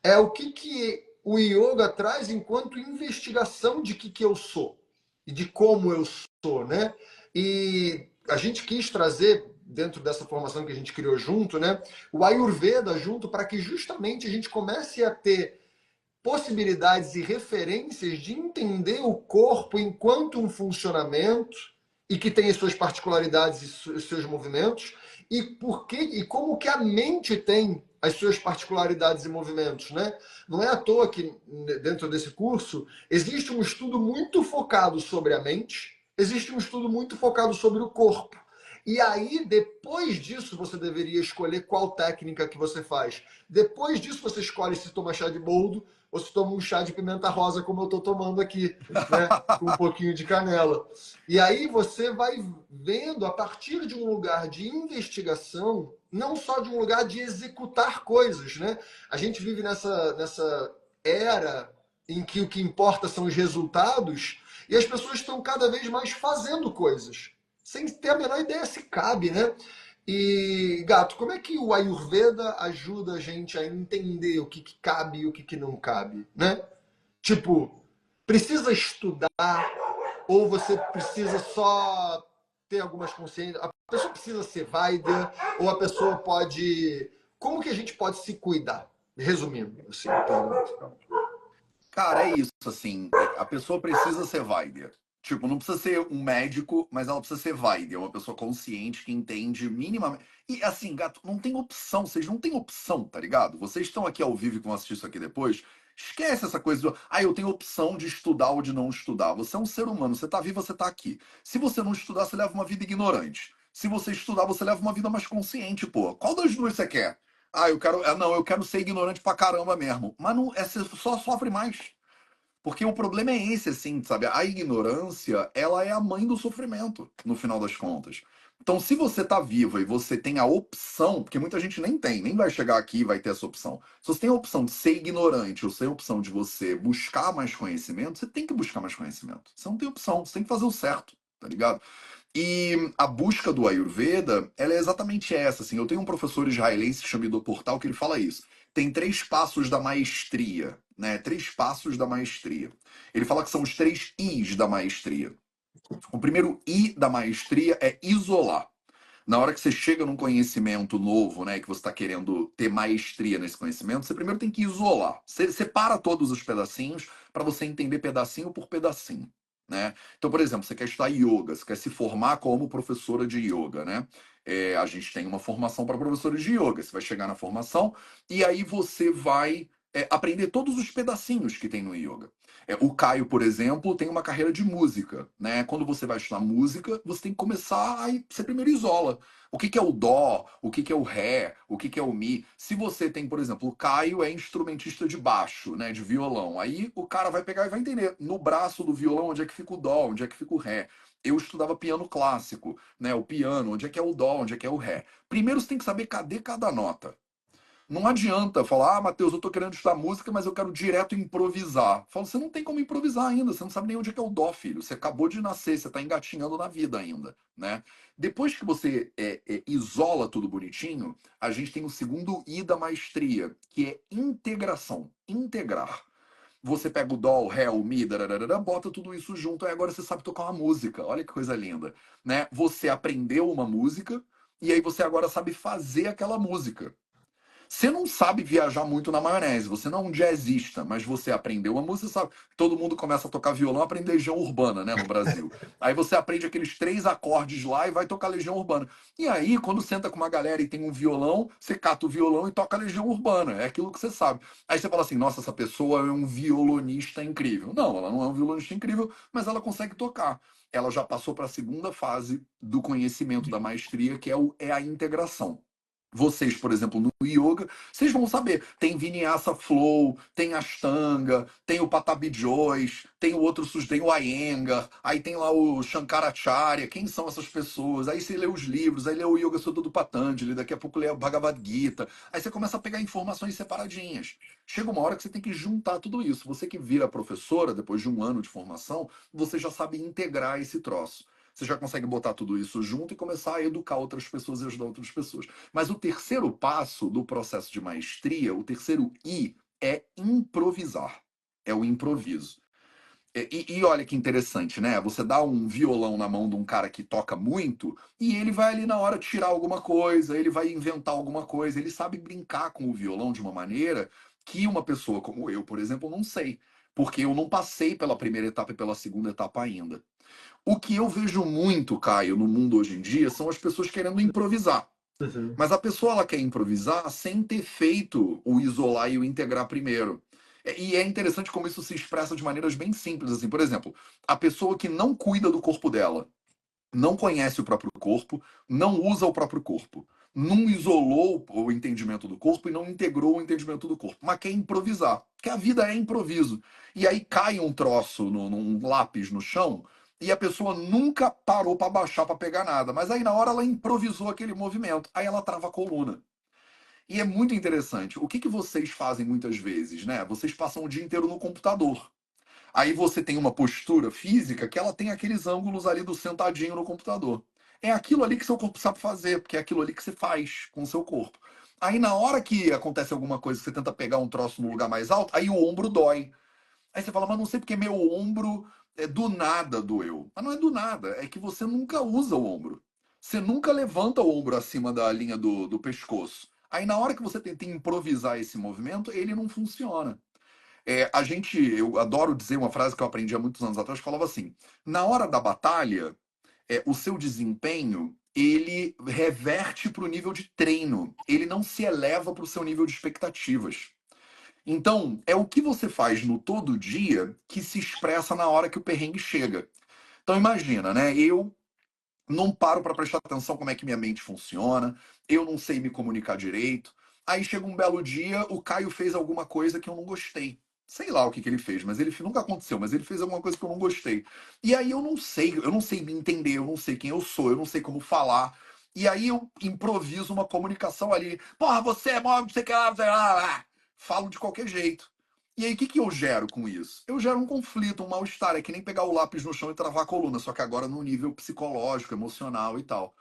É o que o yoga traz enquanto investigação de que eu sou e de como eu sou, né? E a gente quis trazer dentro dessa formação que a gente criou junto, né? O Ayurveda junto para que justamente a gente comece a ter possibilidades e referências de entender o corpo enquanto um funcionamento e que tem as suas particularidades e os seus movimentos e por que e como que a mente tem as suas particularidades e movimentos, né? Não é à toa que dentro desse curso existe um estudo muito focado sobre a mente, existe um estudo muito focado sobre o corpo. E aí, depois disso, você deveria escolher qual técnica que você faz. Depois disso, você escolhe se toma chá de boldo ou se toma um chá de pimenta rosa, como eu estou tomando aqui, né? Com um pouquinho de canela. E aí você vai vendo, a partir de um lugar de investigação, não só de um lugar de executar coisas, né? A gente vive nessa era em que o que importa são os resultados e as pessoas estão cada vez mais fazendo coisas, sem ter a menor ideia se cabe, né? E, Gato, como é que o Ayurveda ajuda a gente a entender o que, que cabe e o que, que não cabe, né? Tipo, precisa estudar ou você precisa só ter algumas consciências? A pessoa precisa ser válida ou a pessoa pode... Como que a gente pode se cuidar? Resumindo, assim, então... Cara, é isso, assim, a pessoa precisa ser Weider. Tipo, não precisa ser um médico, mas ela precisa ser Weider, uma pessoa consciente que entende minimamente. E assim, gato, não tem opção, vocês não têm opção, tá ligado? Vocês estão aqui ao vivo e vão assistir isso aqui depois. Esquece essa coisa do, eu tenho opção de estudar ou de não estudar. Você é um ser humano, você tá vivo, você tá aqui. Se você não estudar, você leva uma vida ignorante. Se você estudar, você leva uma vida mais consciente, pô. Qual das duas você quer? Eu quero. Não, eu quero ser ignorante pra caramba mesmo. Mas não, você só sofre mais. Porque o problema é esse, assim, sabe? A ignorância, ela é a mãe do sofrimento, no final das contas. Então, se você tá viva e você tem a opção, porque muita gente nem tem, nem vai chegar aqui e vai ter essa opção. Se você tem a opção de ser ignorante ou se tem a opção de você buscar mais conhecimento, você tem que buscar mais conhecimento. Você não tem opção, você tem que fazer o certo, tá ligado? E a busca do Ayurveda, ela é exatamente essa. Assim, eu tenho um professor israelense que chama Ido Portal que ele fala isso. Tem três passos da maestria, né? Três passos da maestria. Ele fala que são os três Is da maestria. O primeiro I da maestria é isolar. Na hora que você chega num conhecimento novo, né, que você está querendo ter maestria nesse conhecimento, você primeiro tem que isolar. Você separa todos os pedacinhos para você entender pedacinho por pedacinho, né? Então, por exemplo, você quer estudar yoga, você quer se formar como professora de yoga, né? A gente tem uma formação para professores de yoga. Você vai chegar na formação e aí você vai aprender todos os pedacinhos que tem no yoga. O Caio, por exemplo, tem uma carreira de música, né? Quando você vai estudar música, você tem que começar a você primeiro isola. O que que é o dó? O que que é o ré? O que que é o mi? Se você tem, por exemplo, o Caio é instrumentista de baixo, né, de violão. Aí o cara vai pegar e vai entender no braço do violão onde é que fica o dó, onde é que fica o ré. Eu estudava piano clássico, né? O piano, onde é que é o dó, onde é que é o ré. Primeiro você tem que saber cadê cada nota. Não adianta falar, Matheus, eu tô querendo estudar música, mas eu quero direto improvisar. Falo, você não tem como improvisar ainda, você não sabe nem onde é que é o dó, filho. Você acabou de nascer, você tá engatinhando na vida ainda, né? Depois que você isola tudo bonitinho, a gente tem o segundo I da maestria, que é integração, integrar. Você pega o dó, o ré, o mi, dararara, bota tudo isso junto, aí agora você sabe tocar uma música. Olha que coisa linda, né? Você aprendeu uma música e aí você agora sabe fazer aquela música. Você não sabe viajar muito na maionese, você não é um jazzista, mas você aprendeu a música, sabe? Todo mundo começa a tocar violão, aprende Legião Urbana, né, no Brasil. Aí você aprende aqueles 3 acordes lá e vai tocar Legião Urbana. E aí, quando senta com uma galera e tem um violão, você cata o violão e toca Legião Urbana. É aquilo que você sabe. Aí você fala assim, nossa, essa pessoa é um violonista incrível. Não, ela não é um violonista incrível, mas ela consegue tocar. Ela já passou para a segunda fase do conhecimento da maestria, que é a integração. Vocês, por exemplo, no yoga, vocês vão saber. Tem Vinyasa Flow, tem Ashtanga, tem o Patabi Jois, tem o outro tem o Iyengar, aí tem lá o Shankaracharya. Quem são essas pessoas? Aí você lê os livros, aí lê o Yoga Sutra do Patanjali, daqui a pouco lê o Bhagavad Gita. Aí você começa a pegar informações separadinhas. Chega uma hora que você tem que juntar tudo isso. Você que vira professora, depois de um ano de formação, você já sabe integrar esse troço. Você já consegue botar tudo isso junto e começar a educar outras pessoas e ajudar outras pessoas. Mas o terceiro passo do processo de maestria, o terceiro I, é improvisar. É o improviso. E olha que interessante, né? Você dá um violão na mão de um cara que toca muito e ele vai ali na hora tirar alguma coisa, ele vai inventar alguma coisa, ele sabe brincar com o violão de uma maneira que uma pessoa como eu, por exemplo, não sei. Porque eu não passei pela primeira etapa e pela segunda etapa ainda. O que eu vejo muito, Caio, no mundo hoje em dia são as pessoas querendo improvisar. Uhum. Mas a pessoa ela quer improvisar sem ter feito o isolar e o integrar primeiro. E é interessante como isso se expressa de maneiras bem simples. Assim, por exemplo, a pessoa que não cuida do corpo dela, não conhece o próprio corpo, não usa o próprio corpo, não isolou o entendimento do corpo e não integrou o entendimento do corpo, mas quer improvisar, porque a vida é improviso. E aí cai um troço num lápis no chão e a pessoa nunca parou para baixar para pegar nada, mas aí na hora ela improvisou aquele movimento, aí ela trava a coluna. E é muito interessante. O que que vocês fazem muitas vezes, né? Vocês passam o dia inteiro no computador. Aí você tem uma postura física que ela tem aqueles ângulos ali do sentadinho no computador. É aquilo ali que seu corpo sabe fazer, porque é aquilo ali que você faz com o seu corpo. Aí na hora que acontece alguma coisa, que você tenta pegar um troço no lugar mais alto, aí o ombro dói. Aí você fala, mas não sei porque meu ombro do nada doeu. Mas não é do nada, é que você nunca usa o ombro. Você nunca levanta o ombro acima da linha do pescoço. Aí na hora que você tenta improvisar esse movimento, ele não funciona. Eu adoro dizer uma frase que eu aprendi há muitos anos atrás, que falava assim: na hora da batalha, o seu desempenho ele reverte para o nível de treino, ele não se eleva para o seu nível de expectativas. Então, é o que você faz no todo dia que se expressa na hora que o perrengue chega. Então, imagina, né? Eu não paro para prestar atenção como é que minha mente funciona, eu não sei me comunicar direito. Aí chega um belo dia, o Caio fez alguma coisa que eu não gostei. Sei lá o que ele fez, mas ele nunca aconteceu, mas ele fez alguma coisa que eu não gostei. E aí eu não sei me entender, eu não sei quem eu sou, eu não sei como falar. E aí eu improviso uma comunicação ali. Porra, você é mó, não sei o que lá, não sei lá. Falo de qualquer jeito. E aí, o que eu gero com isso? Eu gero um conflito, um mal-estar. É que nem pegar o lápis no chão e travar a coluna, só que agora no nível psicológico, emocional e tal.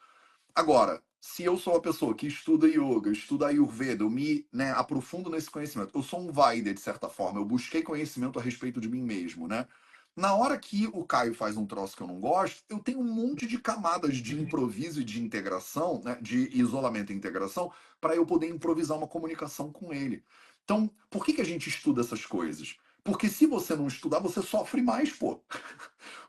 Agora, se eu sou uma pessoa que estuda yoga, estuda ayurveda, eu me aprofundo nesse conhecimento, eu sou um Vaidya, de certa forma, eu busquei conhecimento a respeito de mim mesmo, né? Na hora que o Caio faz um troço que eu não gosto, eu tenho um monte de camadas de improviso e de integração, né, de isolamento e integração, para eu poder improvisar uma comunicação com ele. Então, por que a gente estuda essas coisas? Porque se você não estudar, você sofre mais, pô.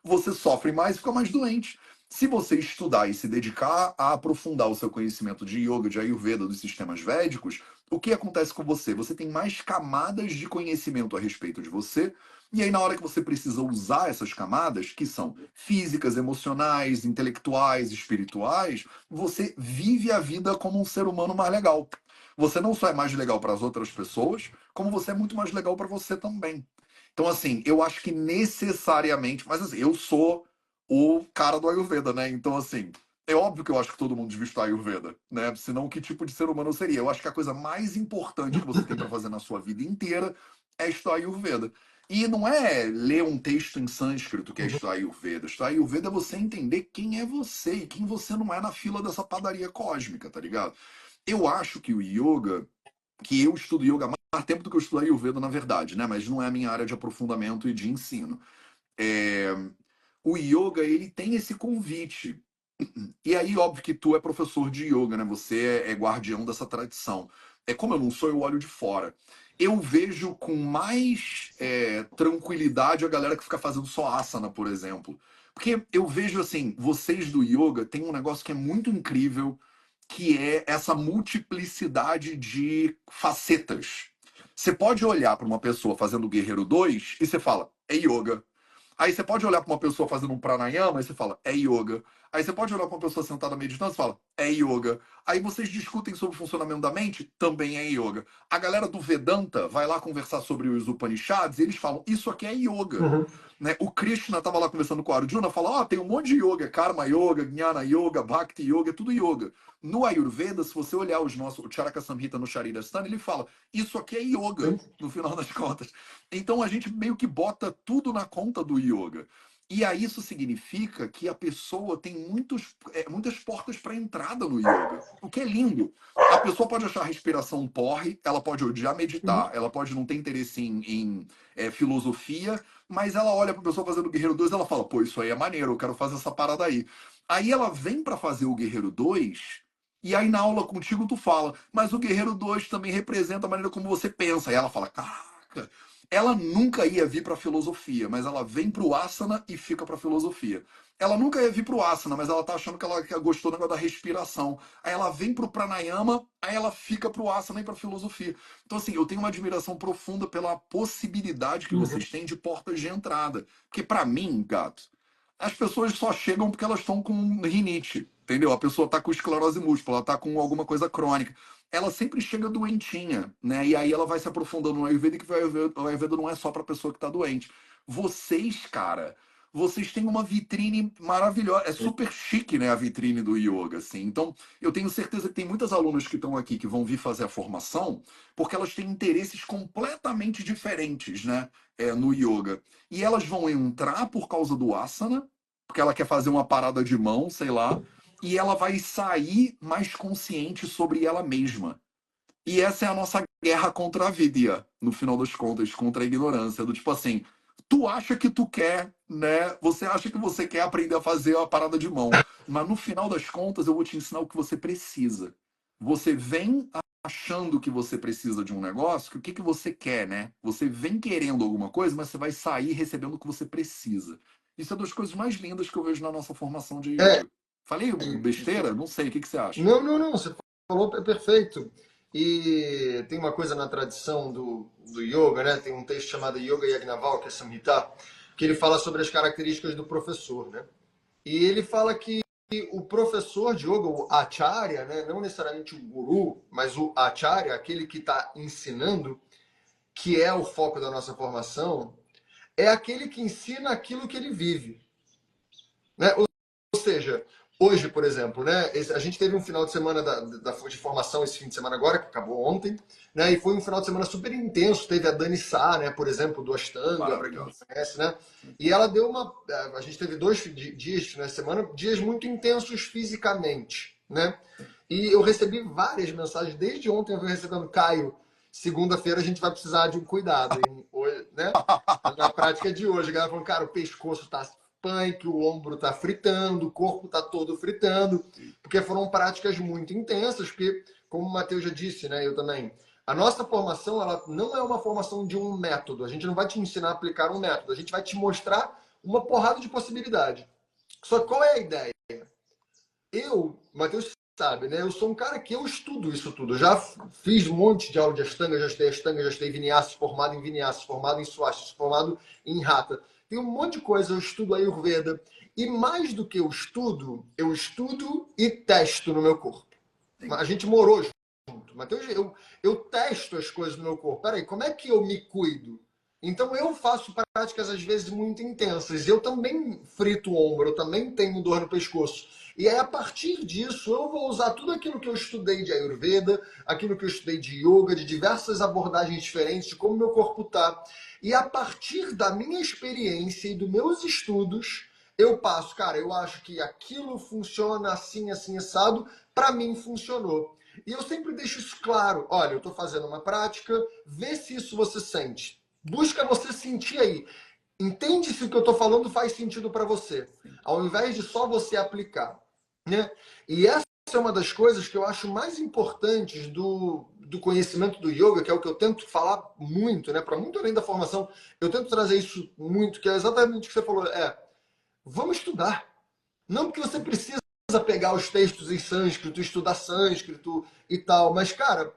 Você sofre mais e fica mais doente. Se você estudar e se dedicar a aprofundar o seu conhecimento de yoga, de ayurveda, dos sistemas védicos, o que acontece com você? Você tem mais camadas de conhecimento a respeito de você, e aí na hora que você precisa usar essas camadas, que são físicas, emocionais, intelectuais, espirituais, você vive a vida como um ser humano mais legal. Você não só é mais legal para as outras pessoas, como você é muito mais legal para você também. Então, assim, eu acho que necessariamente, mas assim, eu sou o cara do Ayurveda, né? Então, assim, é óbvio que eu acho que todo mundo devia estudar Ayurveda, né? Senão, que tipo de ser humano eu seria? Eu acho que a coisa mais importante que você tem para fazer na sua vida inteira é estudar Ayurveda. E não é ler um texto em sânscrito que é estudar Ayurveda. Estudar Ayurveda é você entender quem é você e quem você não é na fila dessa padaria cósmica, tá ligado? Eu acho que o yoga, que eu estudo yoga há mais tempo do que eu estudo Ayurveda, na verdade, né? Mas não é a minha área de aprofundamento e de ensino. É, o yoga, ele tem esse convite. E aí, óbvio que tu é professor de yoga, né? Você é guardião dessa tradição. É como eu não sou, eu olho de fora. Eu vejo com mais tranquilidade a galera que fica fazendo só asana, por exemplo. Porque eu vejo assim, vocês do yoga têm um negócio que é muito incrível, que é essa multiplicidade de facetas. Você pode olhar para uma pessoa fazendo o Guerreiro 2 e você fala, é yoga. Aí você pode olhar para uma pessoa fazendo um pranayama e você fala, é yoga. Aí você pode olhar para uma pessoa sentada meditando e fala, é yoga. Aí vocês discutem sobre o funcionamento da mente, também é yoga. A galera do Vedanta vai lá conversar sobre os Upanishads e eles falam, isso aqui é yoga. Uhum. Né? O Krishna estava lá conversando com o Arjuna, fala, ó, tem um monte de yoga, Karma Yoga, Jnana Yoga, Bhakti Yoga, é tudo yoga. No Ayurveda, se você olhar os nossos, o Charaka Samhita no Sharirasthana, ele fala, isso aqui é yoga, Sim. no final das contas. Então a gente meio que bota tudo na conta do yoga. E aí isso significa que a pessoa tem muitas portas para entrada no yoga, o que é lindo. A pessoa pode achar a respiração um porre, ela pode odiar meditar, Uhum. ela pode não ter interesse em filosofia, mas ela olha para a pessoa fazendo o Guerreiro 2 e ela fala, pô, isso aí é maneiro, eu quero fazer essa parada aí. Aí ela vem para fazer o Guerreiro 2 e aí na aula contigo tu fala, mas o Guerreiro 2 também representa a maneira como você pensa. E ela fala, caraca, ela nunca ia vir para filosofia, mas ela vem para o asana e fica para filosofia. Ela nunca ia vir para o asana, mas ela tá achando que ela gostou do negócio da respiração. Aí ela vem para o pranayama, aí ela fica para o asana e para filosofia. Então assim, eu tenho uma admiração profunda pela possibilidade que Uhum. vocês têm de portas de entrada. Porque para mim, gato, as pessoas só chegam porque elas estão com rinite, entendeu? A pessoa está com esclerose múltipla, ela está com alguma coisa crônica. Ela sempre chega doentinha, né? E aí ela vai se aprofundando no Ayurveda, que o Ayurveda não é só para pessoa que está doente. Vocês, cara, vocês têm uma vitrine maravilhosa. É super chique, né, a vitrine do yoga, assim. Então, eu tenho certeza que tem muitas alunas que estão aqui que vão vir fazer a formação porque elas têm interesses completamente diferentes, né, no yoga. E elas vão entrar por causa do asana, porque ela quer fazer uma parada de mão, sei lá, e ela vai sair mais consciente sobre ela mesma. E essa é a nossa guerra contra a vidya, no final das contas, contra a ignorância, do tipo assim, tu acha que tu quer, né? Você acha que você quer aprender a fazer a parada de mão, mas no final das contas eu vou te ensinar o que você precisa. Você vem achando que você precisa de um negócio, que o que que você quer, né? Você vem querendo alguma coisa, mas você vai sair recebendo o que você precisa. Isso é uma das coisas mais lindas que eu vejo na nossa formação de É, yoga. Falei besteira? Não sei, o que que você acha? não, não, não, você falou perfeito. E tem uma coisa na tradição do yoga, né? Tem um texto chamado Yoga Yagnavalkya Samhita, que ele fala sobre as características do professor, né? E ele fala que o professor de yoga, o acharya, né? Não necessariamente o guru, mas o acharya, aquele que está ensinando, que é o foco da nossa formação, é aquele que ensina aquilo que ele vive, né? Ou seja, hoje, por exemplo, né, a gente teve um final de semana de formação esse fim de semana agora, que acabou ontem, né, e foi um final de semana super intenso. Teve a Dani Sá, né, por exemplo, do Ashtanga, para quem não Maravilhoso. conhece, né, e ela deu uma. A gente teve 2 dias na semana, dias muito intensos fisicamente, né, e eu recebi várias mensagens, desde ontem eu venho recebendo, Caio, segunda-feira a gente vai precisar de um cuidado, hein? Hoje, né? Na prática de hoje, a galera falando, cara, o pescoço tá punk, o ombro tá fritando, o corpo tá todo fritando, porque foram práticas muito intensas, porque, como o Matheus já disse, né, eu também, a nossa formação, ela não é uma formação de um método, a gente não vai te ensinar a aplicar um método, a gente vai te mostrar uma porrada de possibilidade. Só que qual é a ideia? Eu, Matheus sabe, né? Eu sou um cara que eu estudo isso tudo. Eu já fiz um monte de aula de Ashtanga, já estudei Vinyasa, formado em Swastika, formado em Hatha. Tem um monte de coisa, eu estudo Ayurveda. E mais do que eu estudo e testo no meu corpo. A Sim. gente morou junto. Mateus, eu testo as coisas no meu corpo. Peraí, como é que eu me cuido? Então eu faço práticas às vezes muito intensas. Eu também frito o ombro, eu também tenho dor no pescoço. E aí, a partir disso, eu vou usar tudo aquilo que eu estudei de Ayurveda, aquilo que eu estudei de yoga, de diversas abordagens diferentes, de como meu corpo está. E a partir da minha experiência e dos meus estudos, eu passo, cara, eu acho que aquilo funciona assim, assim, assado, para mim funcionou. E eu sempre deixo isso claro. Olha, eu estou fazendo uma prática, vê se isso você sente. Busca você sentir aí. Entende se o que eu estou falando faz sentido para você, ao invés de só você aplicar, né? E essa é uma das coisas que eu acho mais importantes do conhecimento do yoga, que é o que eu tento falar muito, né? Para muito além da formação, eu tento trazer isso muito, que é exatamente o que você falou. Vamos estudar. Não porque você precisa pegar os textos em sânscrito, estudar sânscrito e tal, mas, cara,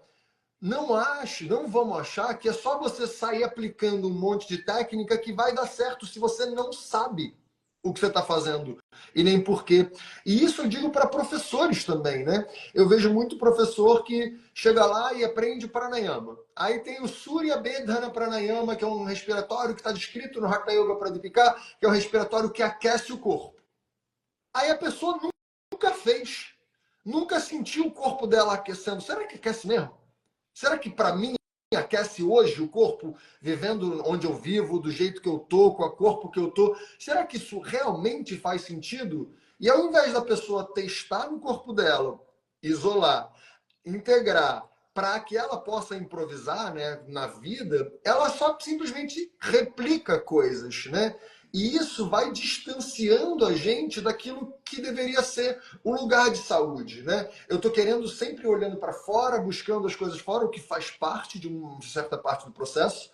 não vamos achar que é só você sair aplicando um monte de técnica que vai dar certo se você não sabe o que você está fazendo e nem porquê. E isso eu digo para professores também, né? Eu vejo muito professor que chega lá e aprende pranayama. Aí tem o Surya Bedhana Pranayama, que é um respiratório que está descrito no Hatha Yoga Pradipika, que é um respiratório que aquece o corpo. Aí a pessoa nunca fez, nunca sentiu o corpo dela aquecendo. Será que aquece mesmo? Será que para mim aquece hoje o corpo, vivendo onde eu vivo, do jeito que eu tô, com o corpo que eu tô? Será que isso realmente faz sentido? E ao invés da pessoa testar no corpo dela, isolar, integrar, para que ela possa improvisar, né, na vida, ela só simplesmente replica coisas, né? E isso vai distanciando a gente daquilo que deveria ser o lugar de saúde, né? Eu estou querendo sempre olhando para fora, buscando as coisas fora, o que faz parte de uma certa parte do processo,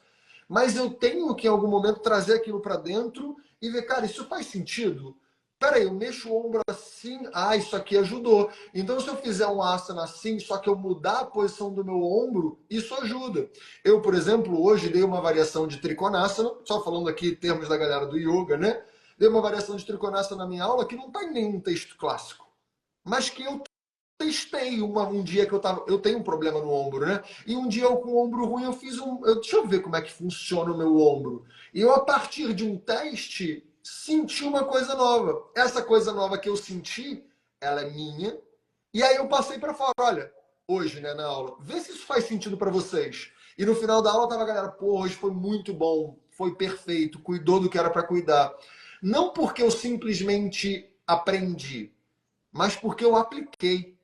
mas eu tenho que em algum momento trazer aquilo para dentro e ver, cara, isso faz sentido? Peraí, eu mexo o ombro assim, isso aqui ajudou. Então, se eu fizer um asana assim, só que eu mudar a posição do meu ombro, isso ajuda. Eu, por exemplo, hoje dei uma variação de Trikonasana, só falando aqui em termos da galera do yoga, né? Dei uma variação de Trikonasana na minha aula que não está em nenhum texto clássico, mas que eu testei um dia que eu tenho um problema no ombro, né? E um dia eu com o ombro ruim eu fiz deixa eu ver como é que funciona o meu ombro. E eu a partir de um teste senti uma coisa nova. Essa coisa nova que eu senti, ela é minha. E aí eu passei para fora, olha, hoje, né, na aula, vê se isso faz sentido para vocês. E no final da aula tava a galera, pô, hoje foi muito bom, foi perfeito, cuidou do que era para cuidar. Não porque eu simplesmente aprendi, mas porque eu apliquei.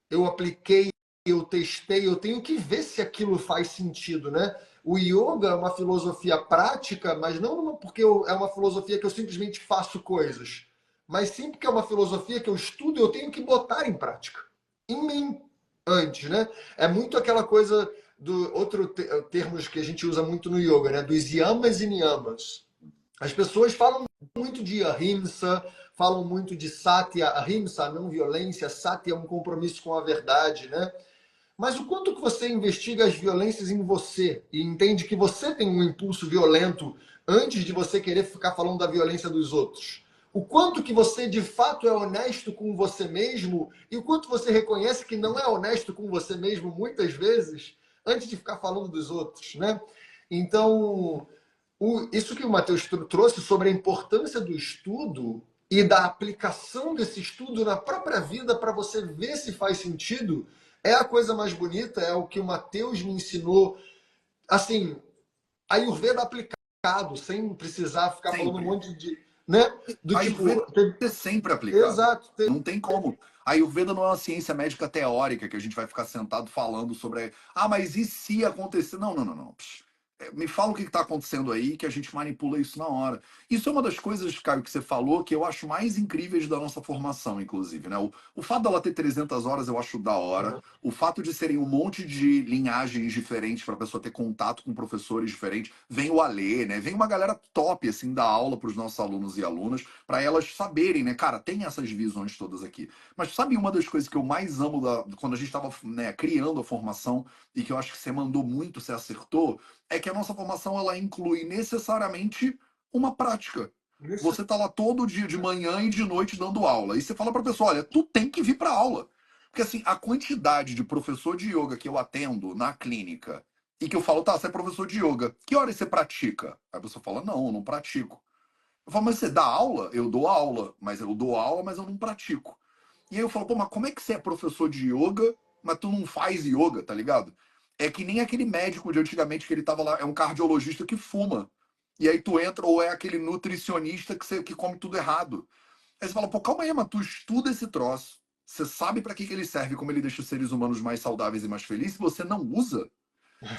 Eu apliquei, eu testei, eu tenho que ver se aquilo faz sentido, né? O yoga é uma filosofia prática, mas não porque é uma filosofia que eu simplesmente faço coisas, mas sim porque é uma filosofia que eu estudo e eu tenho que botar em prática. Em mim, antes, né? É muito aquela coisa do outro termos que a gente usa muito no yoga, né? Dos yamas e niyamas. As pessoas falam muito de ahimsa, falam muito de satya, ahimsa, não violência, satya é um compromisso com a verdade, né? Mas o quanto que você investiga as violências em você e entende que você tem um impulso violento antes de você querer ficar falando da violência dos outros? O quanto que você de fato é honesto com você mesmo e o quanto você reconhece que não é honesto com você mesmo muitas vezes antes de ficar falando dos outros, né? Então, isso que o Matheus trouxe sobre a importância do estudo e da aplicação desse estudo na própria vida para você ver se faz sentido é a coisa mais bonita, é o que o Matheus me ensinou. Assim, Ayurveda aplicado, sem precisar ficar falando um Sempre. monte de. Né? Do A tipo. Ayurveda é sempre aplicado. Exato. Não tem como. A Ayurveda não é uma ciência médica teórica que a gente vai ficar sentado falando sobre. Ah, mas e se acontecer? Não, não, não, não. Me fala o que está acontecendo aí, que a gente manipula isso na hora. Isso é uma das coisas, Caio, que você falou, que eu acho mais incríveis da nossa formação, inclusive, né? O fato dela ter 300 horas eu acho da hora. Uhum. O fato de serem um monte de linhagens diferentes para a pessoa ter contato com professores diferentes. Vem o Alê, né? Vem uma galera top, assim, da aula para os nossos alunos e alunas, para elas saberem, né? Cara, tem essas visões todas aqui. Mas sabe uma das coisas que eu mais amo quando a gente estava, né, criando a formação e que eu acho que você mandou muito, você acertou? É que a nossa formação ela inclui necessariamente uma prática. Isso. Você está lá todo dia, de manhã e de noite, dando aula. E você fala para a pessoa: olha, tu tem que vir para aula. Porque assim, a quantidade de professor de yoga que eu atendo na clínica e que eu falo: tá, você é professor de yoga, que horas você pratica? Aí a pessoa fala: não, eu não pratico. Eu falo: mas você dá aula? Eu dou aula, mas eu não pratico. E aí eu falo: pô, mas como é que você é professor de yoga, mas tu não faz yoga, tá ligado? É que nem aquele médico de antigamente que ele tava lá, é um cardiologista que fuma. E aí tu entra, ou é aquele nutricionista que come tudo errado. Aí você fala: pô, calma aí, mas tu estuda esse troço. Você sabe para que ele serve, como ele deixa os seres humanos mais saudáveis e mais felizes, você não usa.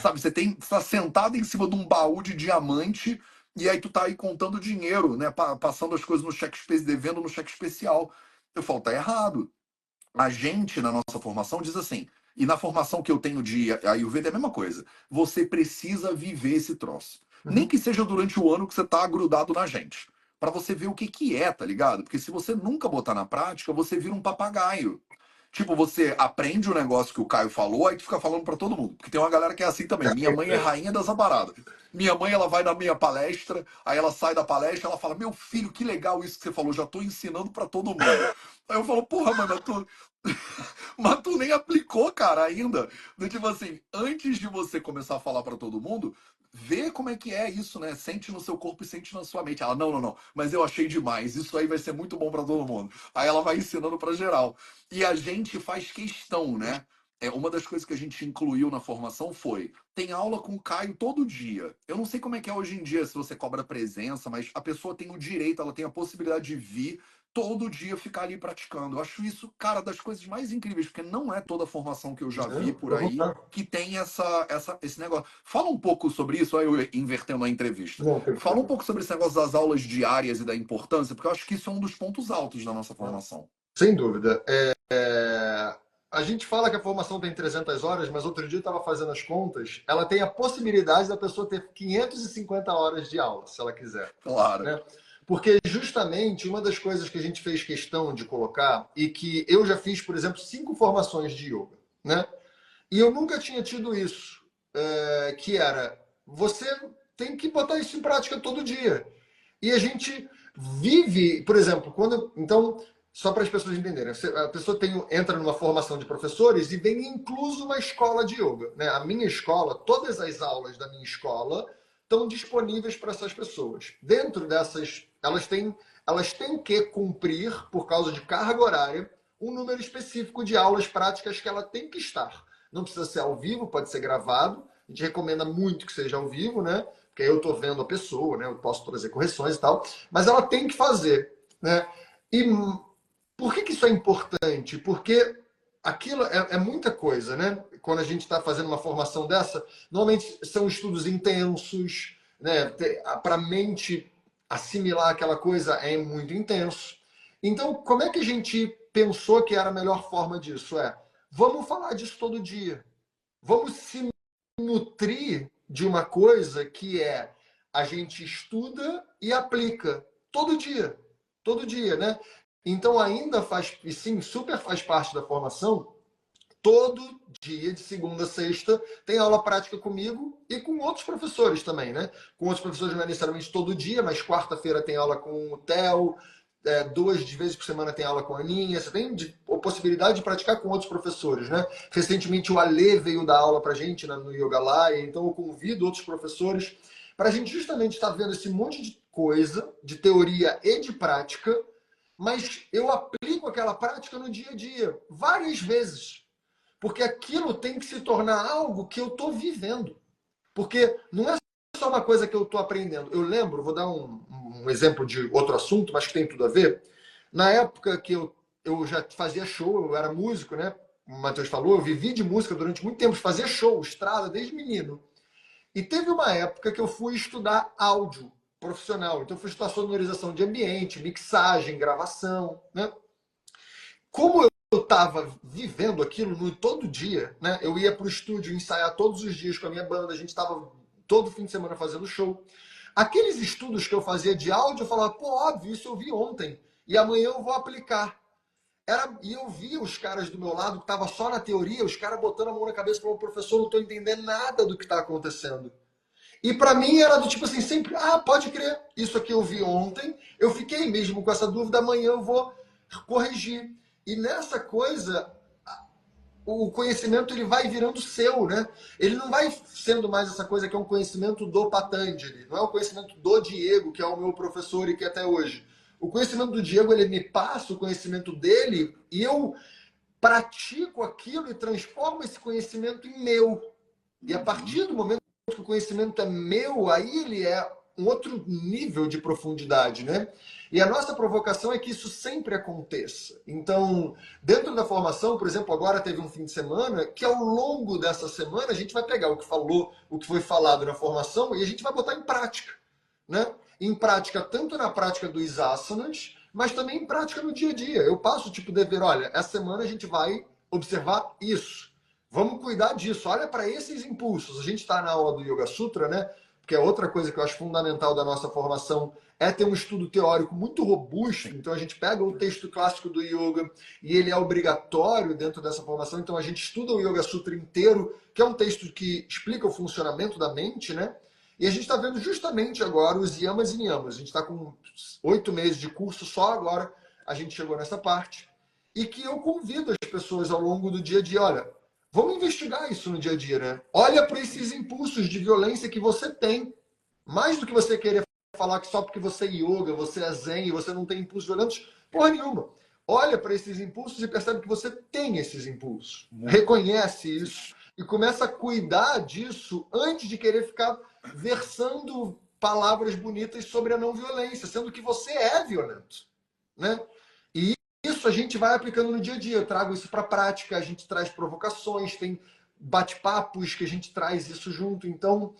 Sabe, você tá sentado em cima de um baú de diamante e aí tu tá aí contando dinheiro, né? Passando as coisas no cheque especial, devendo no cheque especial. Eu falo: tá errado. A gente, na nossa formação, diz assim, e na formação que eu tenho de Ayurveda é a mesma coisa. Você precisa viver esse troço. Nem Uhum. que seja durante o ano que você tá grudado na gente. Pra você ver o que que é, tá ligado? Porque se você nunca botar na prática, você vira um papagaio. Tipo, você aprende o negócio que o Caio falou, aí tu fica falando pra todo mundo. Porque tem uma galera que é assim também. Minha mãe é rainha dessa parada. Minha mãe, ela vai na minha palestra, aí ela sai da palestra, ela fala: meu filho, que legal isso que você falou, já tô ensinando pra todo mundo. Aí eu falo: porra, mãe, mas tu nem aplicou, cara, ainda. Do tipo assim, antes de você começar a falar pra todo mundo, vê como é que é isso, né? Sente no seu corpo e sente na sua mente. Ela: não, não, não, mas eu achei demais. Isso aí vai ser muito bom pra todo mundo. Aí ela vai ensinando pra geral. E a gente faz questão, né? Uma das coisas que a gente incluiu na formação foi: tem aula com o Caio todo dia. Eu não sei como é que é hoje em dia, se você cobra presença, mas a pessoa tem o direito, ela tem a possibilidade de vir todo dia ficar ali praticando. Eu acho isso, cara, das coisas mais incríveis, porque não é toda a formação que eu já vi Não, por fica à aí vontade. que tem esse negócio. Fala um pouco sobre isso, aí eu invertendo a entrevista. Não, tem Fala um problema. pouco sobre esse negócio das aulas diárias e da importância, porque eu acho que isso é um dos pontos altos da nossa formação. Sem dúvida. A gente fala que a formação tem 300 horas, mas outro dia eu estava fazendo as contas. Ela tem a possibilidade da pessoa ter 550 horas de aula, se ela quiser. Claro. Né? Porque justamente uma das coisas que a gente fez questão de colocar e que eu já fiz, por exemplo, 5 formações de yoga, né? E eu nunca tinha tido isso, que era você tem que botar isso em prática todo dia. E a gente vive, por exemplo, então só para as pessoas entenderem, a pessoa entra numa formação de professores e vem incluso uma escola de yoga, né? A minha escola, todas as aulas da minha escola estão disponíveis para essas pessoas. Dentro dessas, elas têm que cumprir, por causa de carga horária, um número específico de aulas práticas que ela tem que estar. Não precisa ser ao vivo, pode ser gravado. A gente recomenda muito que seja ao vivo, né? Porque aí eu estou vendo a pessoa, né? Eu posso trazer correções e tal. Mas ela tem que fazer, né? E por que isso é importante? Porque aquilo é muita coisa, né? Quando a gente está fazendo uma formação dessa, normalmente são estudos intensos, né? Para a mente assimilar aquela coisa é muito intenso. Então, como é que a gente pensou que era a melhor forma disso? Vamos falar disso todo dia. Vamos se nutrir de uma coisa que a gente estuda e aplica todo dia. Todo dia, né? Então ainda faz, e sim, super faz parte da formação. Todo dia, de segunda a sexta, tem aula prática comigo e com outros professores também, né? Com outros professores não é necessariamente todo dia, mas quarta-feira tem aula com o Theo, 2 vezes por semana tem aula com a Aninha. Você tem a possibilidade de praticar com outros professores, né? Recentemente o Alê veio dar aula pra gente no Yoga Laia, então eu convido outros professores para a gente justamente estar vendo esse monte de coisa, de teoria e de prática, mas eu aplico aquela prática no dia a dia, várias vezes. Porque aquilo tem que se tornar algo que eu estou vivendo. Porque não é só uma coisa que eu estou aprendendo. Eu lembro, vou dar um exemplo de outro assunto, mas que tem tudo a ver. Na época que eu já fazia show, eu era músico, né? O Matheus falou, eu vivi de música durante muito tempo, fazia show, estrada, desde menino. E teve uma época que eu fui estudar áudio profissional. Então, eu fui estudar sonorização de ambiente, mixagem, gravação, né? Como eu estava vivendo aquilo no todo dia, né? Eu ia para o estúdio ensaiar todos os dias com a minha banda, a gente estava todo fim de semana fazendo show. Aqueles estudos que eu fazia de áudio, eu falava, pô, óbvio, isso eu vi ontem. E amanhã eu vou aplicar. E eu via os caras do meu lado, que estavam só na teoria, os caras botando a mão na cabeça e falando, professor, não estou entendendo nada do que está acontecendo. E para mim era do tipo assim, sempre, pode crer, isso aqui eu vi ontem, eu fiquei mesmo com essa dúvida, amanhã eu vou corrigir. E nessa coisa, o conhecimento ele vai virando seu, né? Ele não vai sendo mais essa coisa que é um conhecimento do Patanjali, não é o conhecimento do Diego, que é o meu professor e que até hoje. O conhecimento do Diego, ele me passa o conhecimento dele e eu pratico aquilo e transformo esse conhecimento em meu. E a partir do momento que o conhecimento é meu, aí ele é um outro nível de profundidade, né? E a nossa provocação é que isso sempre aconteça. Então, dentro da formação, por exemplo, agora teve um fim de semana que ao longo dessa semana a gente vai pegar o que falou, o que foi falado na formação e a gente vai botar em prática, né? Em prática, tanto na prática dos asanas, mas também em prática no dia a dia. Eu passo tipo dever, olha, essa semana a gente vai observar isso. Vamos cuidar disso. Olha para esses impulsos. A gente está na aula do Yoga Sutra, né? Porque é outra coisa que eu acho fundamental da nossa formação é ter um estudo teórico muito robusto. Então a gente pega o texto clássico do yoga e ele é obrigatório dentro dessa formação. Então a gente estuda o Yoga Sutra inteiro, que é um texto que explica o funcionamento da mente, né? E a gente está vendo justamente agora os yamas e niyamas. A gente está com 8 meses de curso só agora. A gente chegou nessa parte. E que eu convido as pessoas ao longo do dia a dia, olha, vamos investigar isso no dia a dia, né? Olha para esses impulsos de violência que você tem. Mais do que você querer falar que só porque você é yoga, você é zen e você não tem impulsos violentos, porra nenhuma. Olha para esses impulsos e percebe que você tem esses impulsos. Reconhece isso e começa a cuidar disso antes de querer ficar versando palavras bonitas sobre a não violência, sendo que você é violento, né? E isso a gente vai aplicando no dia a dia. Eu trago isso para a prática, a gente traz provocações, tem bate-papos que a gente traz isso junto. Então,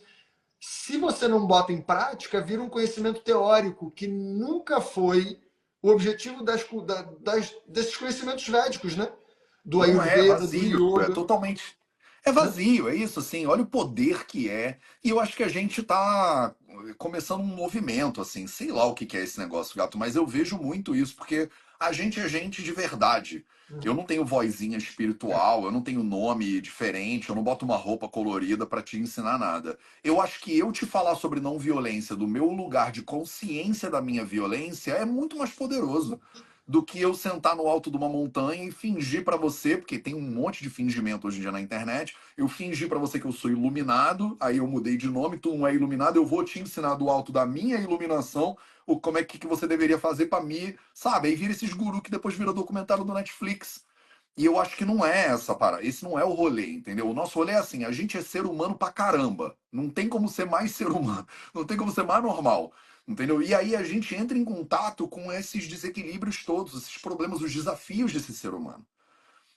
se você não bota em prática, vira um conhecimento teórico que nunca foi o objetivo desses conhecimentos védicos, né? Do Não é Ayurveda, do vazio, é Yoga, totalmente. É né? vazio, é isso, assim. Olha o poder que é. E eu acho que a gente tá começando um movimento, assim. Sei lá o que que é esse negócio, gato, mas eu vejo muito isso, porque a gente é gente de verdade. Eu não tenho vozinha espiritual, eu não tenho nome diferente, eu não boto uma roupa colorida pra te ensinar nada. Eu acho que eu te falar sobre não violência do meu lugar de consciência da minha violência é muito mais poderoso do que eu sentar no alto de uma montanha e fingir pra você, porque tem um monte de fingimento hoje em dia na internet, eu fingi pra você que eu sou iluminado, aí eu mudei de nome, tu não é iluminado, eu vou te ensinar do alto da minha iluminação como é que você deveria fazer pra mim, sabe? Aí vira esses gurus que depois vira documentário do Netflix. E eu acho que não é essa parada, esse não é o rolê, entendeu? O nosso rolê é assim, a gente é ser humano pra caramba. Não tem como ser mais ser humano, não tem como ser mais normal. Entendeu? E aí a gente entra em contato com esses desequilíbrios todos, esses problemas, os desafios desse ser humano.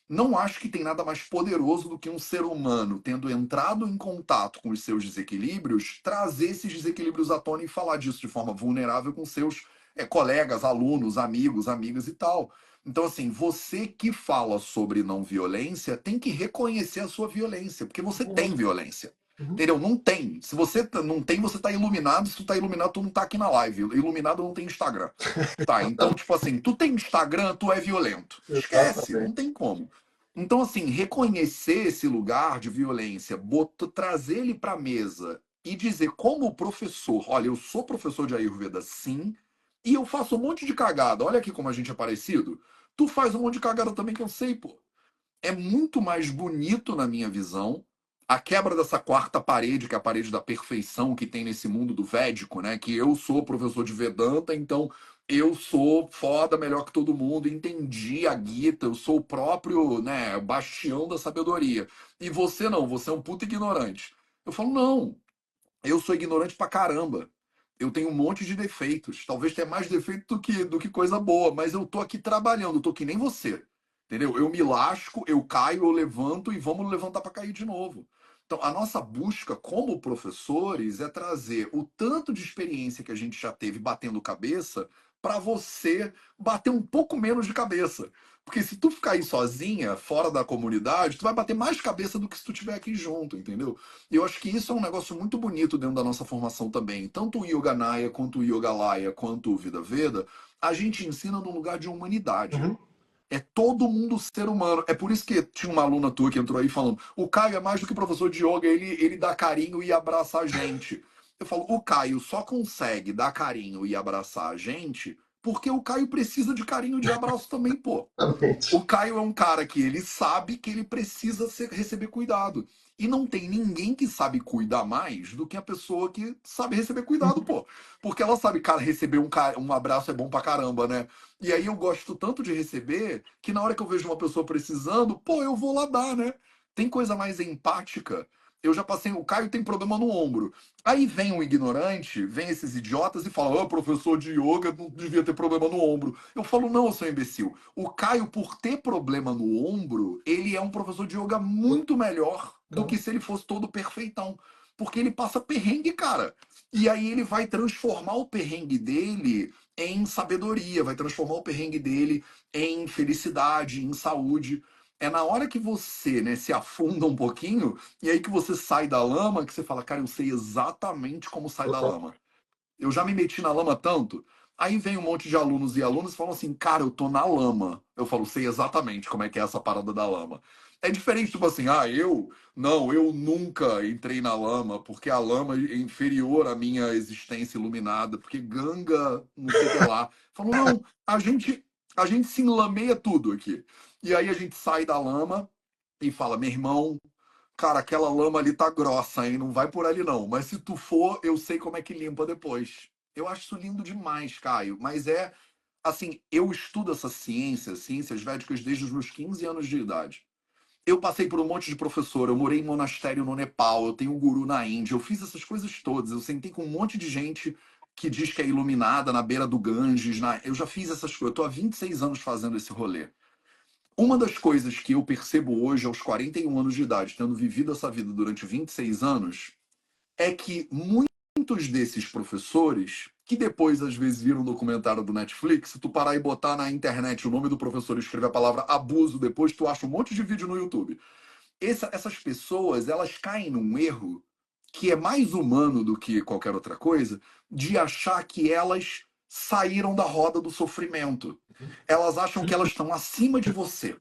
Não acho que tem nada mais poderoso do que um ser humano, tendo entrado em contato com os seus desequilíbrios, trazer esses desequilíbrios à tona e falar disso de forma vulnerável com seus colegas, alunos, amigos, amigas e tal. Então, assim, você que fala sobre não violência tem que reconhecer a sua violência, porque você tem violência. Uhum. Entendeu? Não tem. Se você não tem, você tá iluminado. Se tu tá iluminado, tu não tá aqui na live. Iluminado não tem Instagram. Tá, então, tipo assim, tu tem Instagram, tu é violento. Esquece, não Exatamente. tem como. Então, assim, reconhecer esse lugar de violência, trazer ele pra mesa e dizer como professor, olha, eu sou professor de Ayurveda, sim, e eu faço um monte de cagada. Olha aqui como a gente é parecido. Tu faz um monte de cagada também que eu sei, pô. É muito mais bonito na minha visão a quebra dessa quarta parede, que é a parede da perfeição que tem nesse mundo do védico, né? Que eu sou professor de Vedanta, então eu sou foda, melhor que todo mundo, entendi a Gita, eu sou o próprio, né, bastião da sabedoria. E você não, você é um puto ignorante. Eu falo, não, eu sou ignorante pra caramba. Eu tenho um monte de defeitos. Talvez tenha mais defeito do que coisa boa, mas eu tô aqui trabalhando, eu tô que nem você. Entendeu? Eu me lasco, eu caio, eu levanto e vamos levantar pra cair de novo. Então, a nossa busca como professores é trazer o tanto de experiência que a gente já teve batendo cabeça para você bater um pouco menos de cabeça. Porque se tu ficar aí sozinha, fora da comunidade, tu vai bater mais cabeça do que se tu estiver aqui junto, entendeu? E eu acho que isso é um negócio muito bonito dentro da nossa formação também. Tanto o Yoga Naya, quanto o Yoga Laya, quanto o Vida Veda, a gente ensina num lugar de humanidade. Uhum. É todo mundo ser humano. É por isso que tinha uma aluna tua que entrou aí falando: o Caio é mais do que professor de yoga, ele dá carinho e abraça a gente. Eu falo: o Caio só consegue dar carinho e abraçar a gente porque o Caio precisa de carinho e de abraço também, pô. O Exatamente. Caio é um cara que ele sabe que ele precisa receber cuidado. E não tem ninguém que sabe cuidar mais do que a pessoa que sabe receber cuidado, pô. Porque ela sabe, cara, receber um abraço é bom pra caramba, né? E aí eu gosto tanto de receber que na hora que eu vejo uma pessoa precisando, pô, eu vou lá dar, né? Tem coisa mais empática. Eu já passei, o Caio tem problema no ombro. Aí vem um ignorante, vem esses idiotas e fala: "Ah, professor de yoga não devia ter problema no ombro." Eu falo: "Não, seu imbecil. O Caio, por ter problema no ombro, ele é um professor de yoga muito melhor do que Claro. se ele fosse todo perfeitão. Porque ele passa perrengue, cara. E aí ele vai transformar o perrengue dele em sabedoria, vai transformar o perrengue dele em felicidade, em saúde. É na hora que você, né, se afunda um pouquinho, e aí que você sai da lama, que você fala: cara, eu sei exatamente como sai da Total. lama. Eu já me meti na lama tanto. Aí vem um monte de alunos e alunas e falam assim: cara, eu tô na lama. Eu falo: sei exatamente como é que é essa parada da lama. É diferente, tipo assim, não, eu nunca entrei na lama, porque a lama é inferior à minha existência iluminada, porque Ganga, não sei o que lá. Eu falo: não, a gente se enlameia tudo aqui. E aí a gente sai da lama e fala: meu irmão, cara, aquela lama ali tá grossa, hein? Não vai por ali não. Mas se tu for, eu sei como é que limpa depois. Eu acho isso lindo demais, Caio. Mas assim, eu estudo essa ciência, ciências védicas, desde os meus 15 anos de idade. Eu passei por um monte de professor, eu morei em monastério no Nepal, eu tenho um guru na Índia, eu fiz essas coisas todas. Eu sentei com um monte de gente que diz que é iluminada na beira do Ganges. Eu já fiz essas coisas. Eu tô há 26 anos fazendo esse rolê. Uma das coisas que eu percebo hoje, aos 41 anos de idade, tendo vivido essa vida durante 26 anos, é que muitos desses professores, que depois às vezes viram um documentário do Netflix, se tu parar e botar na internet o nome do professor e escrever a palavra abuso depois, tu acha um monte de vídeo no YouTube. Essas pessoas, elas caem num erro que é mais humano do que qualquer outra coisa, de achar que elas saíram da roda do sofrimento. Elas acham que elas estão acima de você.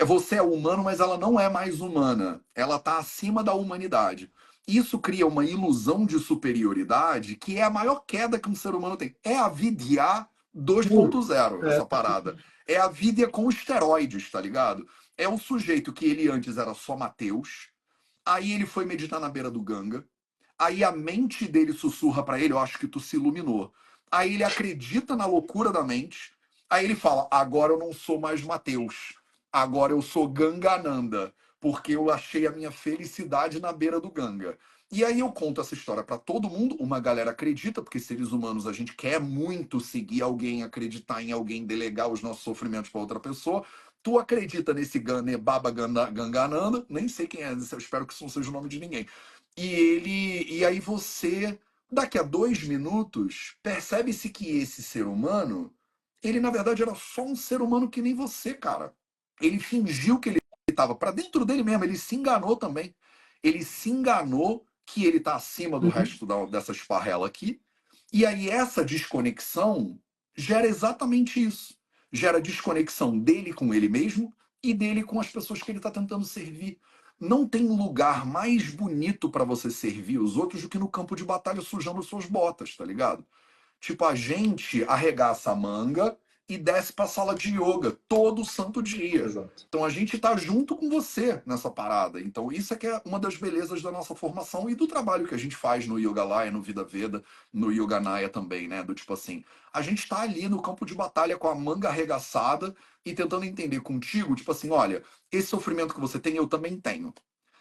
Você é humano, mas ela não é mais humana. Ela está acima da humanidade. Isso cria uma ilusão de superioridade que é a maior queda que um ser humano tem. É a vidya Puro. 2.0, É. essa parada. É a vidya com esteroides, tá ligado? É o sujeito que ele antes era só Mateus, aí ele foi meditar na beira do Ganga, aí a mente dele sussurra para ele: eu acho que tu se iluminou. Aí ele acredita na loucura da mente, aí ele fala: agora eu não sou mais Mateus, agora eu sou Gangananda, porque eu achei a minha felicidade na beira do Ganga. E aí eu conto essa história para todo mundo, uma galera acredita, porque seres humanos a gente quer muito seguir alguém, acreditar em alguém, delegar os nossos sofrimentos para outra pessoa. Tu acredita nesse Baba Gangananda, nem sei quem é, eu espero que isso não seja o nome de ninguém. E aí você, daqui a 2 minutos, percebe-se que esse ser humano, ele na verdade era só um ser humano que nem você, cara. Ele fingiu que ele estava para dentro dele mesmo, ele se enganou também. Ele se enganou que ele está acima do Uhum. resto dessa esparrela aqui. E aí essa desconexão gera exatamente isso. Gera desconexão dele com ele mesmo e dele com as pessoas que ele está tentando servir. Não tem lugar mais bonito para você servir os outros do que no campo de batalha sujando suas botas, tá ligado? Tipo, a gente arregaça a manga e desce pra sala de yoga todo santo dia. Exato. Então a gente tá junto com você nessa parada. Então isso é que é uma das belezas da nossa formação e do trabalho que a gente faz no Yoga Laya, no Vida Veda, no Yoga Naya também, né? Do tipo assim, a gente tá ali no campo de batalha com a manga arregaçada e tentando entender contigo, tipo assim, olha, esse sofrimento que você tem, eu também tenho.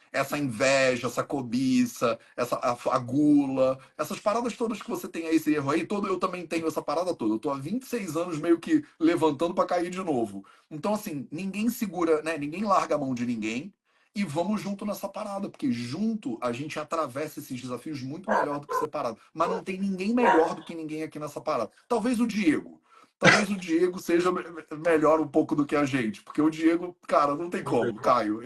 Essa inveja, essa cobiça, a gula, essas paradas todas que você tem aí, esse erro aí, todo eu também tenho essa parada toda. Eu tô há 26 anos meio que levantando para cair de novo. Então, assim, ninguém segura, né? Ninguém larga a mão de ninguém. e vamos junto nessa parada, porque junto a gente atravessa esses desafios muito melhor do que separado. Mas não tem ninguém melhor do que ninguém aqui nessa parada. Talvez o Diego. Talvez o Diego seja melhor um pouco do que a gente, porque o Diego, cara, não tem Não tem como, como. Caio.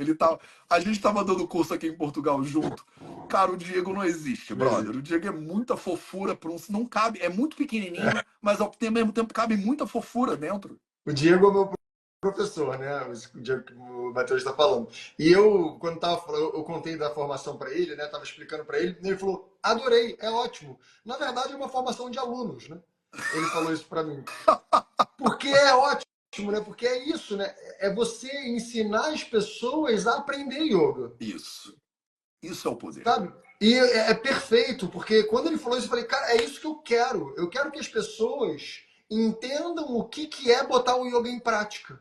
A gente tava dando curso aqui em Portugal junto. Cara, o Diego não existe, Não brother. existe. O Diego é muita fofura para um, não cabe, é muito pequenininho, mas ao mesmo tempo cabe muita fofura dentro. O Diego é o meu professor, né? O Diego que o Matheus está falando. E eu, quando tava falando, eu contei da formação para ele, né? Tava explicando para ele, e ele falou: adorei, é ótimo. Na verdade, é uma formação de alunos, né? Ele falou isso para mim. Porque é ótimo, né? Porque é isso, né? É você ensinar as pessoas a aprender yoga, Isso. Isso é o poder. sabe? E é perfeito, porque quando ele falou isso, eu falei, cara, é isso que eu quero. Eu quero que as pessoas entendam o que é botar o yoga em prática.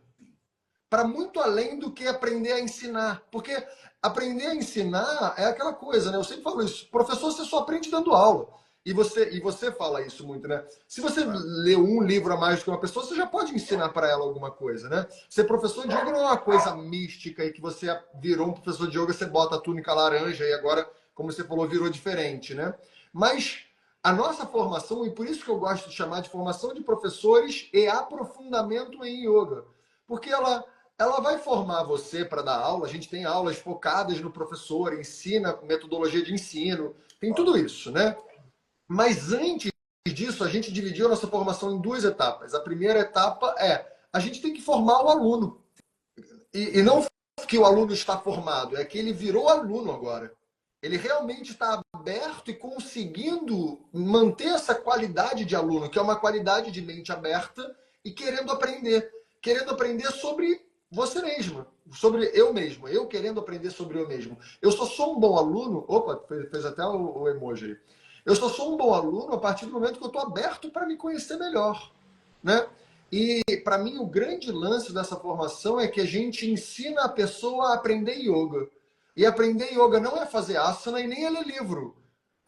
Para muito além do que aprender a ensinar. Porque aprender a ensinar é aquela coisa, né? Eu sempre falo isso. Professor, você só aprende dando aula. E você fala isso muito, né? Se você É. lê um livro a mais do que uma pessoa, você já pode ensinar para ela alguma coisa, né? Ser professor de yoga não é uma coisa mística e que você virou um professor de yoga, você bota a túnica laranja e agora, como você falou, virou diferente, né? Mas a nossa formação, e por isso que eu gosto de chamar de formação de professores e aprofundamento em yoga, porque ela vai formar você para dar aula. A gente tem aulas focadas no professor, ensina metodologia de ensino, tem tudo isso, né? Mas antes disso, a gente dividiu a nossa formação em duas etapas. A primeira etapa é a gente tem que formar o aluno. E não que o aluno está formado, é que ele virou aluno agora. Ele realmente está aberto e conseguindo manter essa qualidade de aluno, que é uma qualidade de mente aberta e querendo aprender. Querendo aprender sobre você mesmo, sobre eu mesmo. Eu querendo aprender sobre eu mesmo. Eu só sou um bom aluno. Opa, fez até o emoji aí. Eu só sou um bom aluno a partir do momento que eu estou aberto para me conhecer melhor, né? E para mim o grande lance dessa formação é que a gente ensina a pessoa a aprender yoga. E aprender yoga não é fazer asana e nem é ler livro.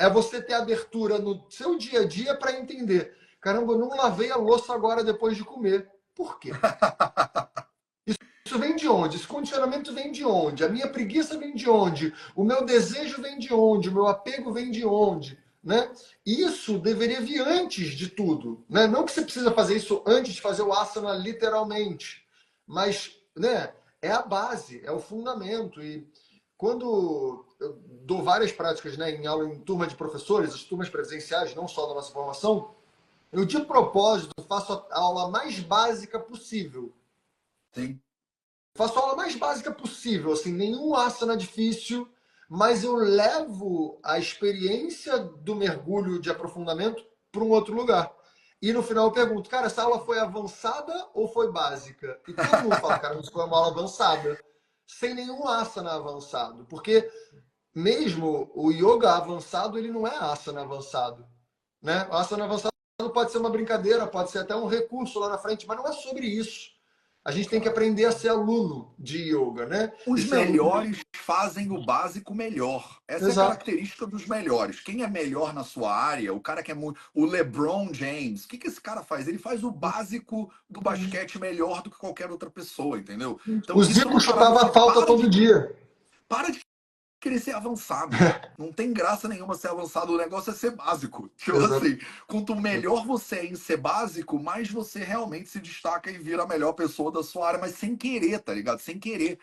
É você ter abertura no seu dia a dia para entender. Caramba, eu não lavei a louça agora depois de comer. Por quê? Isso vem de onde? Esse condicionamento vem de onde? A minha preguiça vem de onde? O meu desejo vem de onde? O meu apego vem de onde? Né? Isso deveria vir antes de tudo. Né? Não que você precisa fazer isso antes de fazer o asana literalmente, mas né, é a base, é o fundamento. E quando eu dou várias práticas, né, em aula em turma de professores, as turmas presenciais, não só da nossa formação, eu de propósito faço a aula mais básica possível. Sim. Faço a aula mais básica possível, assim, nenhum asana difícil, mas eu levo a experiência do mergulho de aprofundamento para um outro lugar. E no final eu pergunto, cara, essa aula foi avançada ou foi básica? E todo mundo fala, cara, isso foi uma aula avançada, sem nenhum asana avançado, porque mesmo o yoga avançado, ele não é asana avançado, né? O asana avançado pode ser uma brincadeira, pode ser até um recurso lá na frente, mas não é sobre isso. A gente tem que Claro. aprender a ser aluno de yoga, né? E Os ser aluno de... melhores fazem o básico melhor. Essa é a Exato. característica dos melhores. Quem é melhor na sua área, o cara que é muito. O LeBron James, o que esse cara faz? Ele faz o básico do basquete melhor do que qualquer outra pessoa, entendeu? O Então, isso é Zico uma parada chutava a que falta todo dia. para de querer ser avançado. Não tem graça nenhuma ser avançado, o negócio é ser básico. Tipo Exato. assim, quanto melhor você é em ser básico, mais você realmente se destaca e vira a melhor pessoa da sua área, mas sem querer, tá ligado? Sem querer.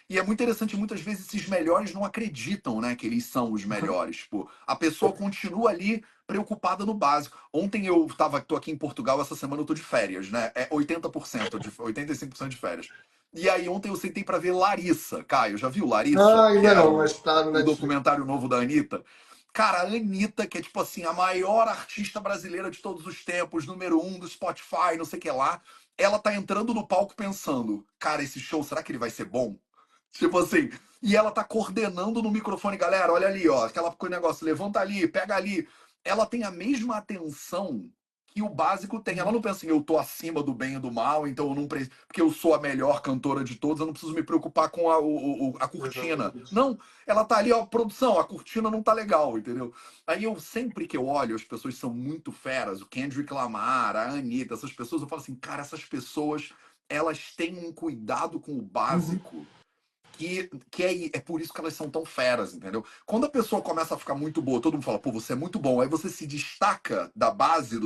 E é muito interessante, muitas vezes esses melhores não acreditam, né, que eles são os melhores. Tipo, a pessoa continua ali preocupada no básico. Ontem tô aqui em Portugal, essa semana eu tô de férias, né? É 80% 85% de férias. E aí ontem eu sentei pra ver Larissa. Caio, já viu Ah, Larissa? Que ainda é não, mas tá no o Netflix. documentário novo da Anitta. Cara, a Anitta, que é tipo assim, a maior artista brasileira de todos os tempos, número um do Spotify, não sei o que lá, ela tá entrando no palco pensando, cara, esse show, será que ele vai ser bom? Tipo assim, e ela tá coordenando no microfone, galera, olha ali, ó, aquela negócio, levanta ali, pega ali. Ela tem a mesma atenção que o básico tem. Ela não pensa assim, eu tô acima do bem e do mal, então eu não preciso, porque eu sou a melhor cantora de todos, eu não preciso me preocupar com a cortina. Exatamente. Não, ela tá ali, ó, produção, a cortina não tá legal, entendeu? Aí eu sempre que eu olho, as pessoas são muito feras, o Kendrick Lamar, a Anitta, essas pessoas, eu falo assim, cara, essas pessoas, elas têm um cuidado com o Uhum. básico é por isso que elas são tão feras, entendeu? Quando a pessoa começa a ficar muito boa, todo mundo fala, pô, você é muito bom, aí você se destaca da base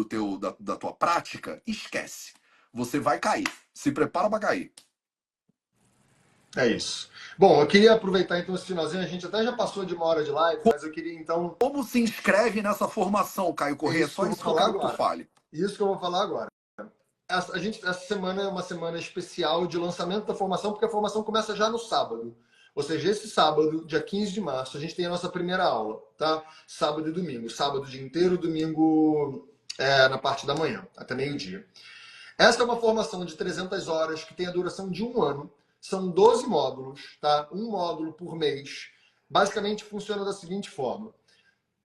da tua prática, esquece. Você vai cair. Se prepara para cair. É isso. Bom, eu queria aproveitar então esse finalzinho, a gente até já passou de 1 hora de live, mas eu queria então... Como se inscreve nessa formação, Caio É Corrêa? isso que Só eu vou isso que eu falar quero que tu agora. fale. Isso que eu vou falar agora. Essa semana é uma semana especial de lançamento da formação, porque a formação começa já no sábado. Ou seja, esse sábado, dia 15 de março, a gente tem a nossa primeira aula, tá? Sábado e domingo. Sábado o dia inteiro, domingo na parte da manhã, até meio-dia. Essa é uma formação de 300 horas que tem a duração de 1 ano. São 12 módulos, tá? Um módulo por mês. Basicamente funciona da seguinte forma.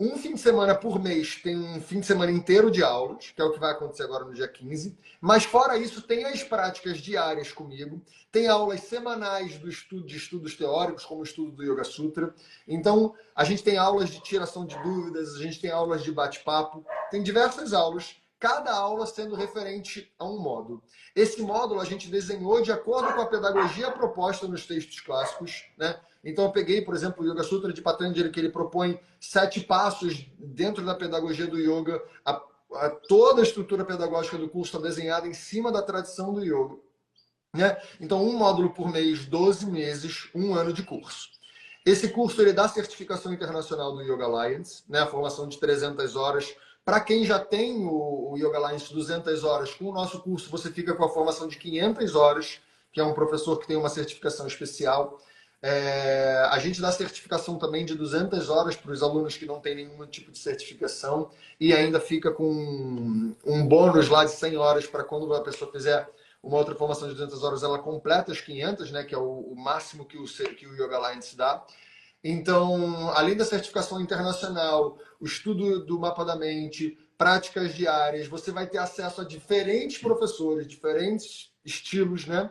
Um fim de semana por mês tem um fim de semana inteiro de aulas, que é o que vai acontecer agora no dia 15. Mas fora isso, tem as práticas diárias comigo, tem aulas semanais de estudos teóricos, como o estudo do Yoga Sutra. Então, a gente tem aulas de tiração de dúvidas, a gente tem aulas de bate-papo, tem diversas aulas, cada aula sendo referente a um módulo. Esse módulo a gente desenhou de acordo com a pedagogia proposta nos textos clássicos, né? Então eu peguei, por exemplo, o Yoga Sutra de Patanjali, que ele propõe 7 passos dentro da pedagogia do yoga. Toda a estrutura pedagógica do curso está desenhada em cima da tradição do yoga, né? Então, um módulo por mês, 12 meses, 1 ano de curso. Esse curso ele dá certificação internacional do Yoga Alliance, né? A formação de 300 horas. Para quem já tem o Yoga Alliance 200 horas, com o nosso curso você fica com a formação de 500 horas, que é um professor que tem uma certificação especial. A gente dá certificação também de 200 horas para os alunos que não têm nenhum tipo de certificação e ainda fica com um bônus lá de 100 horas para quando a pessoa fizer uma outra formação de 200 horas, ela completa as 500, né, que é o máximo que o Yoga Alliance dá. Então, além da certificação internacional, o estudo do mapa da mente, práticas diárias, você vai ter acesso a diferentes professores, diferentes estilos, né?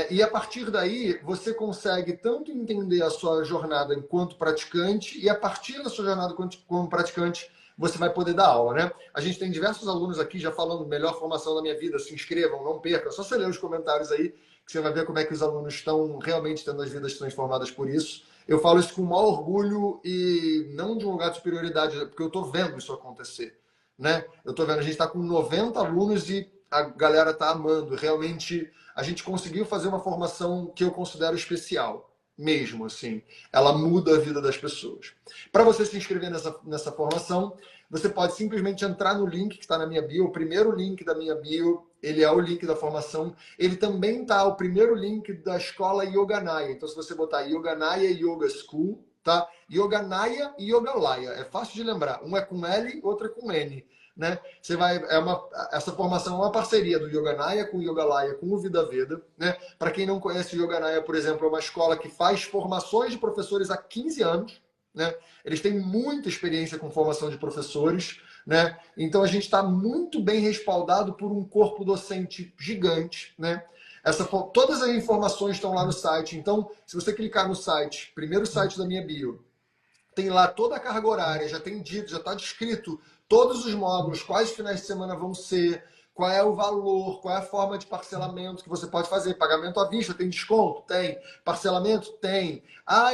E a partir daí, você consegue tanto entender a sua jornada enquanto praticante, e a partir da sua jornada como praticante, você vai poder dar aula, né? A gente tem diversos alunos aqui já falando melhor formação da minha vida, se inscrevam, não percam. É só você ler os comentários aí, que você vai ver como é que os alunos estão realmente tendo as vidas transformadas por isso. Eu falo isso com o maior orgulho e não de um lugar de superioridade, porque eu estou vendo isso acontecer, né? Eu estou vendo, a gente está com 90 alunos e a galera está amando. Realmente, a gente conseguiu fazer uma formação que eu considero especial, mesmo assim. Ela muda a vida das pessoas. Para você se inscrever nessa formação, você pode simplesmente entrar no link que está na minha bio. O primeiro link da minha bio, ele é o link da formação. Ele também está o primeiro link da escola Yoganaya. Então, se você botar Yoganaya Yoga School, tá? Yoganaya e Yogalaya. É fácil de lembrar. Um é com L, outro é com N. Né? Essa formação é uma parceria do Yoganaya com o Yogalaya, com o Vida Veda. Né? Para quem não conhece o Yoganaya, por exemplo, é uma escola que faz formações de professores há 15 anos. Né? Eles têm muita experiência com formação de professores. Né? Então a gente está muito bem respaldado por um corpo docente gigante. Né? Todas as informações estão lá no site. Então, se você clicar no site, primeiro site da minha bio, tem lá toda a carga horária, já tem dito, já está descrito todos os módulos, quais finais de semana vão ser, qual é o valor, qual é a forma de parcelamento que você pode fazer. Pagamento à vista, tem desconto? Tem. Parcelamento? Tem.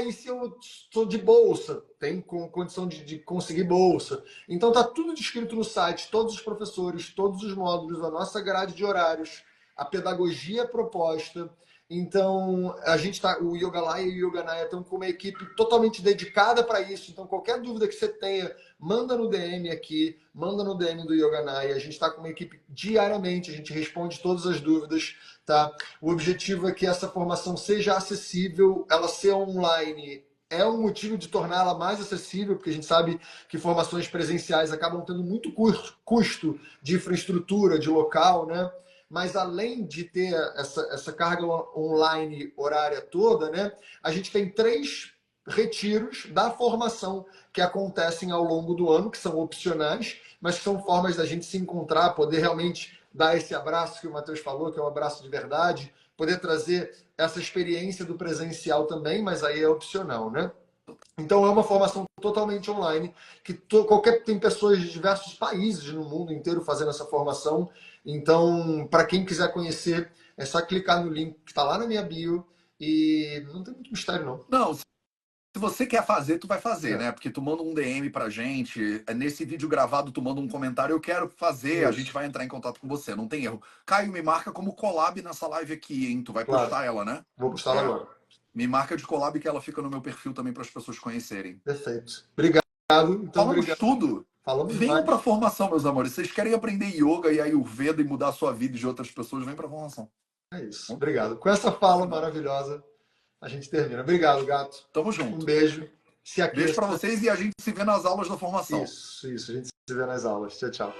E se eu sou de bolsa? Tem condição de conseguir bolsa. Então tá tudo descrito no site, todos os professores, todos os módulos, a nossa grade de horários, a pedagogia proposta. Então, o Yogalaya e o Yoganaya estão com uma equipe totalmente dedicada para isso. Então, qualquer dúvida que você tenha, manda no DM aqui, manda no DM do Yoganaya. A gente está com uma equipe diariamente, a gente responde todas as dúvidas, tá? O objetivo é que essa formação seja acessível, ela ser online é um motivo de torná-la mais acessível, porque a gente sabe que formações presenciais acabam tendo muito custo de infraestrutura, de local, né? Mas além de ter essa carga online horária toda, né, a gente tem 3 retiros da formação que acontecem ao longo do ano, que são opcionais, mas que são formas da gente se encontrar, poder realmente dar esse abraço que o Matheus falou, que é um abraço de verdade, poder trazer essa experiência do presencial também, mas aí é opcional, né? Então é uma formação totalmente online, que tem pessoas de diversos países no mundo inteiro fazendo essa formação. Então, para quem quiser conhecer, é só clicar no link que está lá na minha bio E não tem muito mistério, não. Não, se você quer fazer, tu vai fazer, É, né? Porque tu manda um DM pra gente, nesse vídeo gravado tu manda um comentário, eu quero fazer, a gente isso. vai entrar em contato com você, não tem erro. Caio, me marca como collab nessa live aqui, hein? Tu vai Claro. postar ela, né? Vou postar lá É. agora. Me marca de collab que ela fica no meu perfil também para as pessoas conhecerem. Perfeito. Obrigado. Então, Falamos obrigado. tudo. Falamos Venham demais. para formação, meus amores. Vocês querem aprender yoga e ayurveda e mudar a sua vida e de outras pessoas, vem para formação. É isso. Obrigado. Com essa fala maravilhosa, a gente termina. Obrigado, gato. Tamo Um junto. beijo. Se Beijo aqueça. para vocês e a gente se vê nas aulas da formação. Isso. A gente se vê nas aulas. Tchau, tchau.